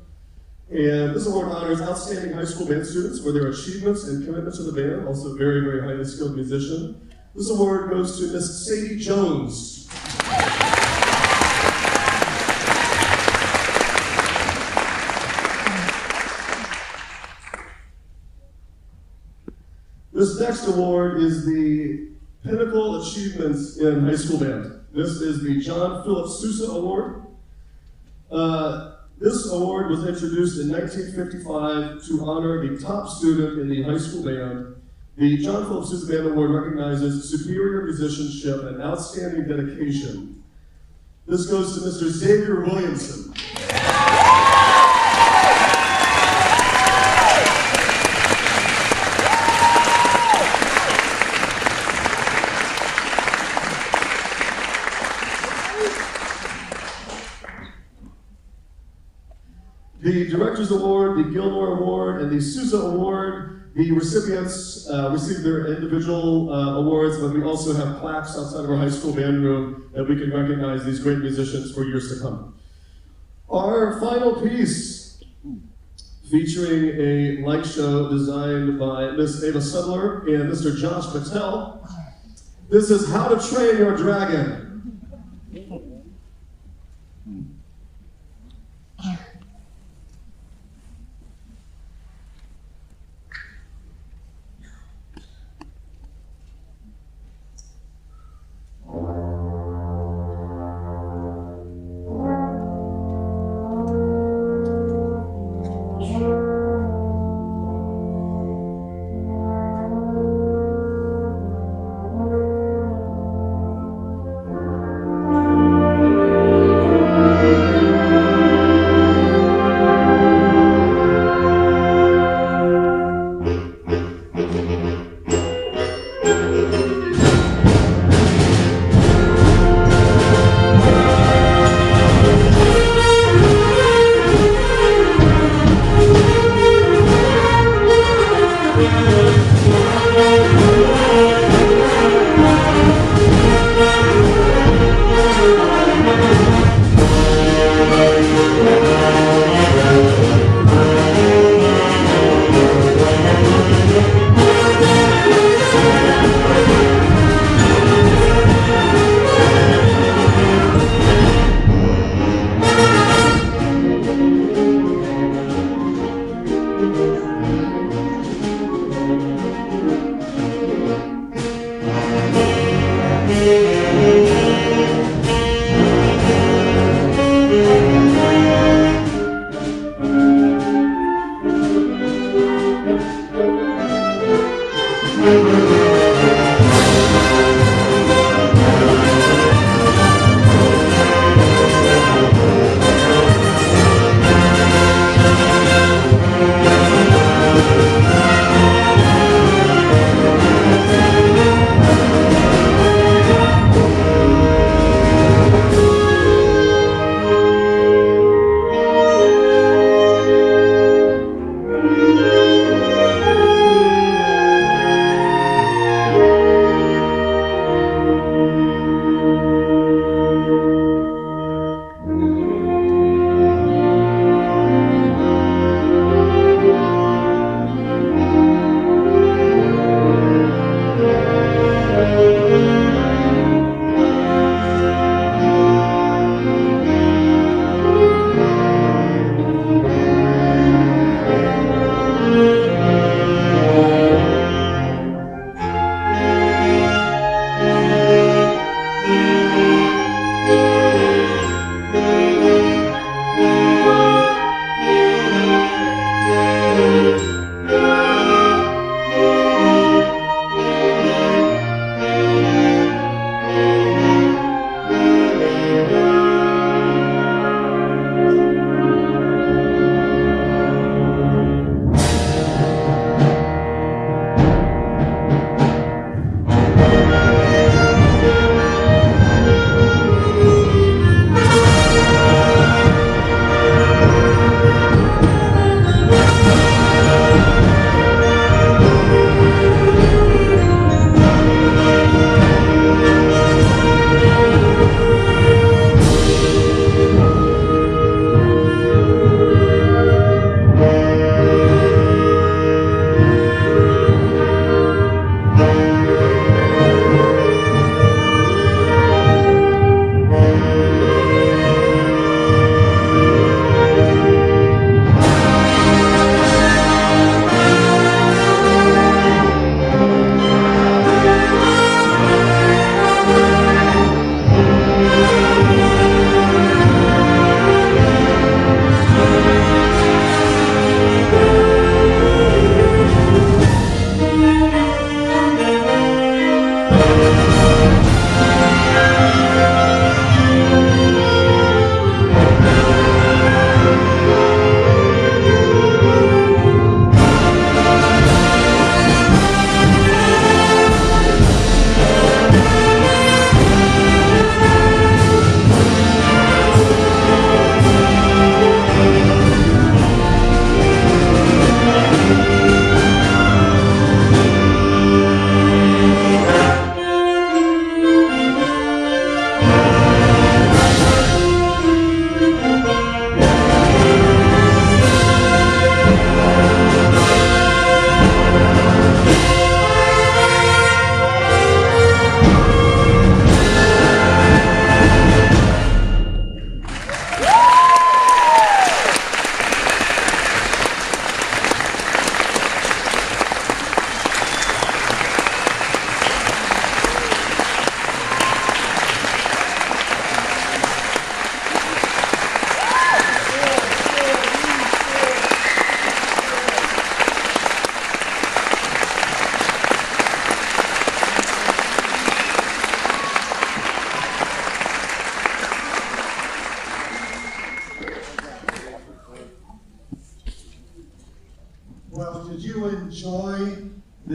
And this award honors outstanding high school band students for their achievements and commitment to the band, also very, very highly skilled musician. This award goes to Miss Sadie Jones. This next award is the Pinnacle Achievements in High School Band. This is the John Philip Sousa Award. This award was introduced in 1955 to honor the top student in the high school band. The John Philip Sousa Band Award recognizes superior musicianship and outstanding dedication. This goes to Mr. Xavier Williamson. The Director's Award, the Gilmore Award, and the Sousa Award, the recipients receive their individual awards, but we also have plaques outside of our high school band room that we can recognize these great musicians for years to come. Our final piece, featuring a light show designed by Miss Ava Sebler and Mr. Josh Patel. This is How to Train Your Dragon.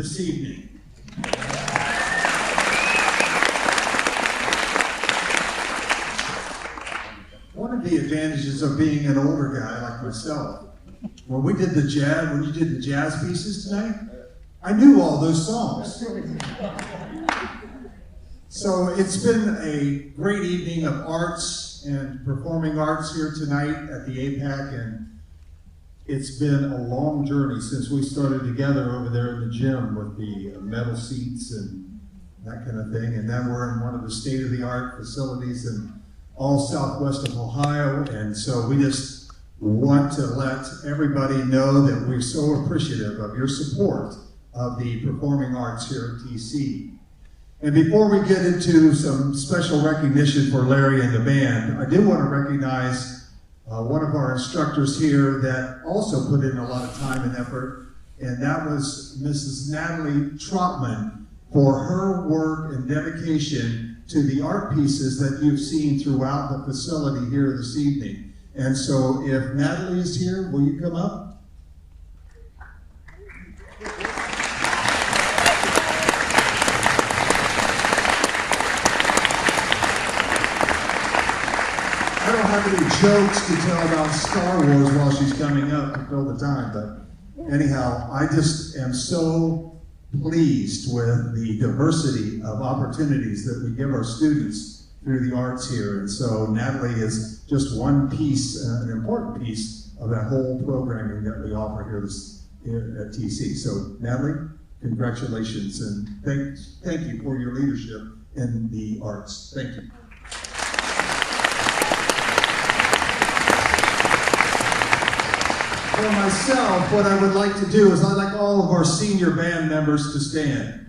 this evening. One of the advantages of being an older guy like myself, when you did the jazz pieces tonight, I knew all those songs. So it's been a great evening of arts and performing arts here tonight at the APAC, and it's been a long journey since we started together over there in the gym with the metal seats and that kind of thing, and now we're in one of the state-of-the-art facilities in all southwest of Ohio, and so we just want to let everybody know that we're so appreciative of your support of the performing arts here at TC. And before we get into some special recognition for Larry and the band, I did want to recognize one of our instructors here that also put in a lot of time and effort, and that was Mrs. Natalie Trotman for her work and dedication to the art pieces that you've seen throughout the facility here this evening. And so if Natalie is here, will you come up? I don't have any jokes to tell about Star Wars while she's coming up to fill the time, but anyhow, I just am so pleased with the diversity of opportunities that we give our students through the arts here. And so Natalie is just one piece, an important piece of that whole programming that we offer here at TC. So Natalie, congratulations, and thank you for your leadership in the arts. Thank you. For myself, what I would like to do is I'd like all of our senior band members to stand.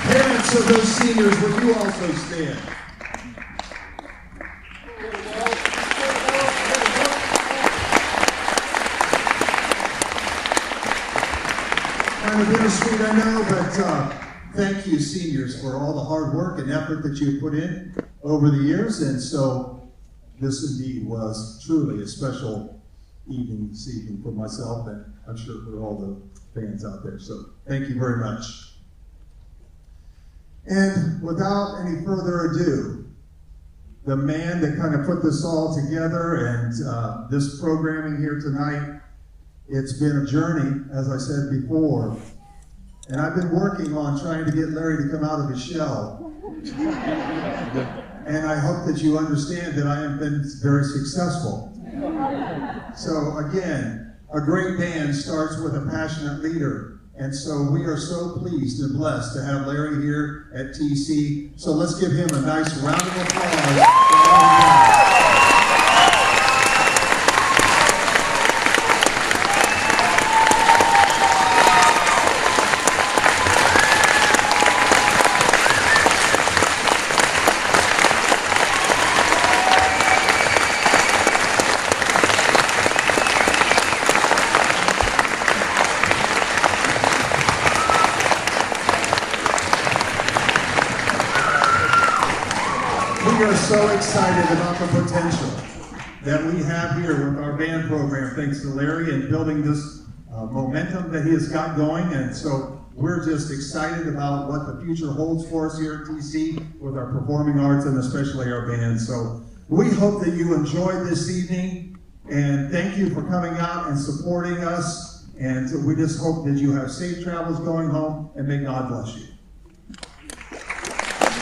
Parents of those seniors, would you also stand? Kind of bittersweet, I know, but thank you, seniors, for all the hard work and effort that you've put in over the years. And so this indeed was truly a special evening this evening for myself, and I'm sure for all the fans out there. So thank you very much. And without any further ado, the man that kind of put this all together and this programming here tonight, it's been a journey, as I said before. And I've been working on trying to get Larry to come out of his shell. And I hope that you understand that I have been very successful. So again, a great band starts with a passionate leader. And so we are so pleased and blessed to have Larry here at TC. So let's give him a nice round of applause. We are so excited about the potential that we have here with our band program, thanks to Larry, and building this momentum that he has got going. And so we're just excited about what the future holds for us here at TC with our performing arts and especially our band. So we hope that you enjoyed this evening, and thank you for coming out and supporting us. And we just hope that you have safe travels going home, and may God bless you.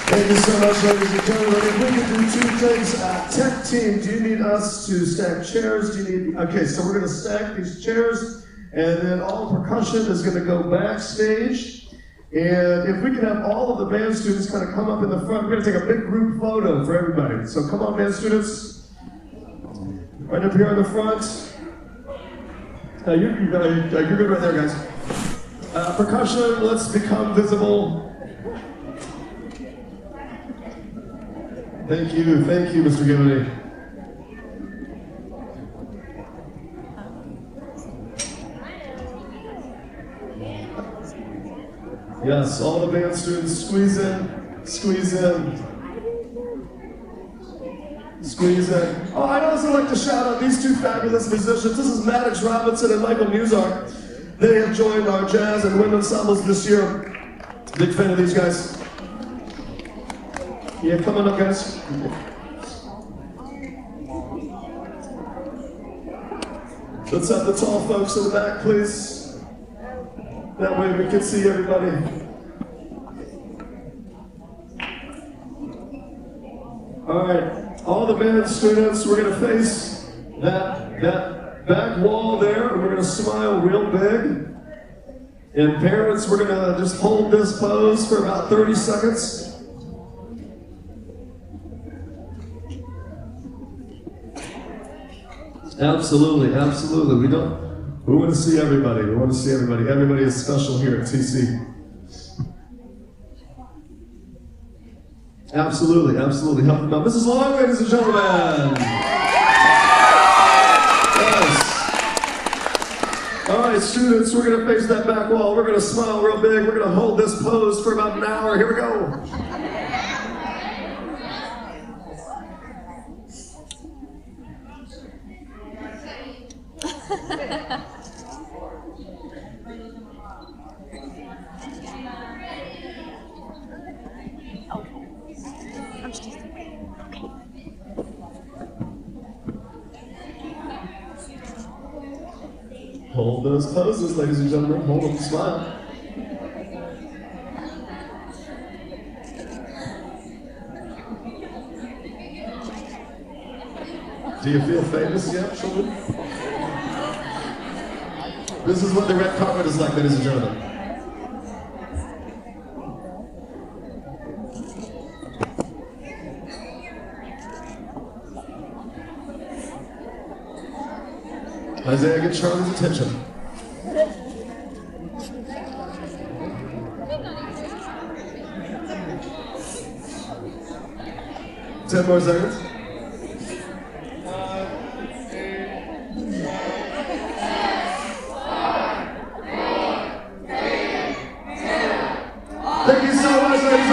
Thank you so much, ladies and gentlemen. If we can do two things, tech team, do you need us to stack chairs? Do you need? Okay, so we're going to stack these chairs, and then all percussion is going to go backstage. And if we can have all of the band students kind of come up in the front, we're going to take a big group photo for everybody. So come on, band students, right up here in the front. You're good right there, guys. Percussion, let's become visible. Thank you, Mr. Givney. Yes, all the band students, squeeze in, squeeze in. squeeze in. Oh, I'd also like to shout out these two fabulous musicians. This is Maddox Robinson and Michael Musar. They have joined our jazz and wind ensembles this year. Big fan of these guys. Yeah, come on up, guys. Let's have the tall folks in the back, please. That way we can see everybody. All right, all the band students, we're gonna face that back wall there, and we're gonna smile real big. And parents, we're gonna just hold this pose for about 30 seconds. Absolutely, absolutely. We want to see everybody. We want to see everybody. Everybody is special here at TC. Absolutely, absolutely. Help them out. Mrs. Long, ladies and gentlemen. Yes. All right, students, we're going to face that back wall. We're going to smile real big. We're going to hold this pose for about an hour. Here we go. Hold those poses, ladies and gentlemen. Hold them, smile. Do you feel famous yet, children? This is what the red carpet is like, ladies and gentlemen. Isaiah, get Charlie's attention. Ten more seconds. Thank you so much, ladies and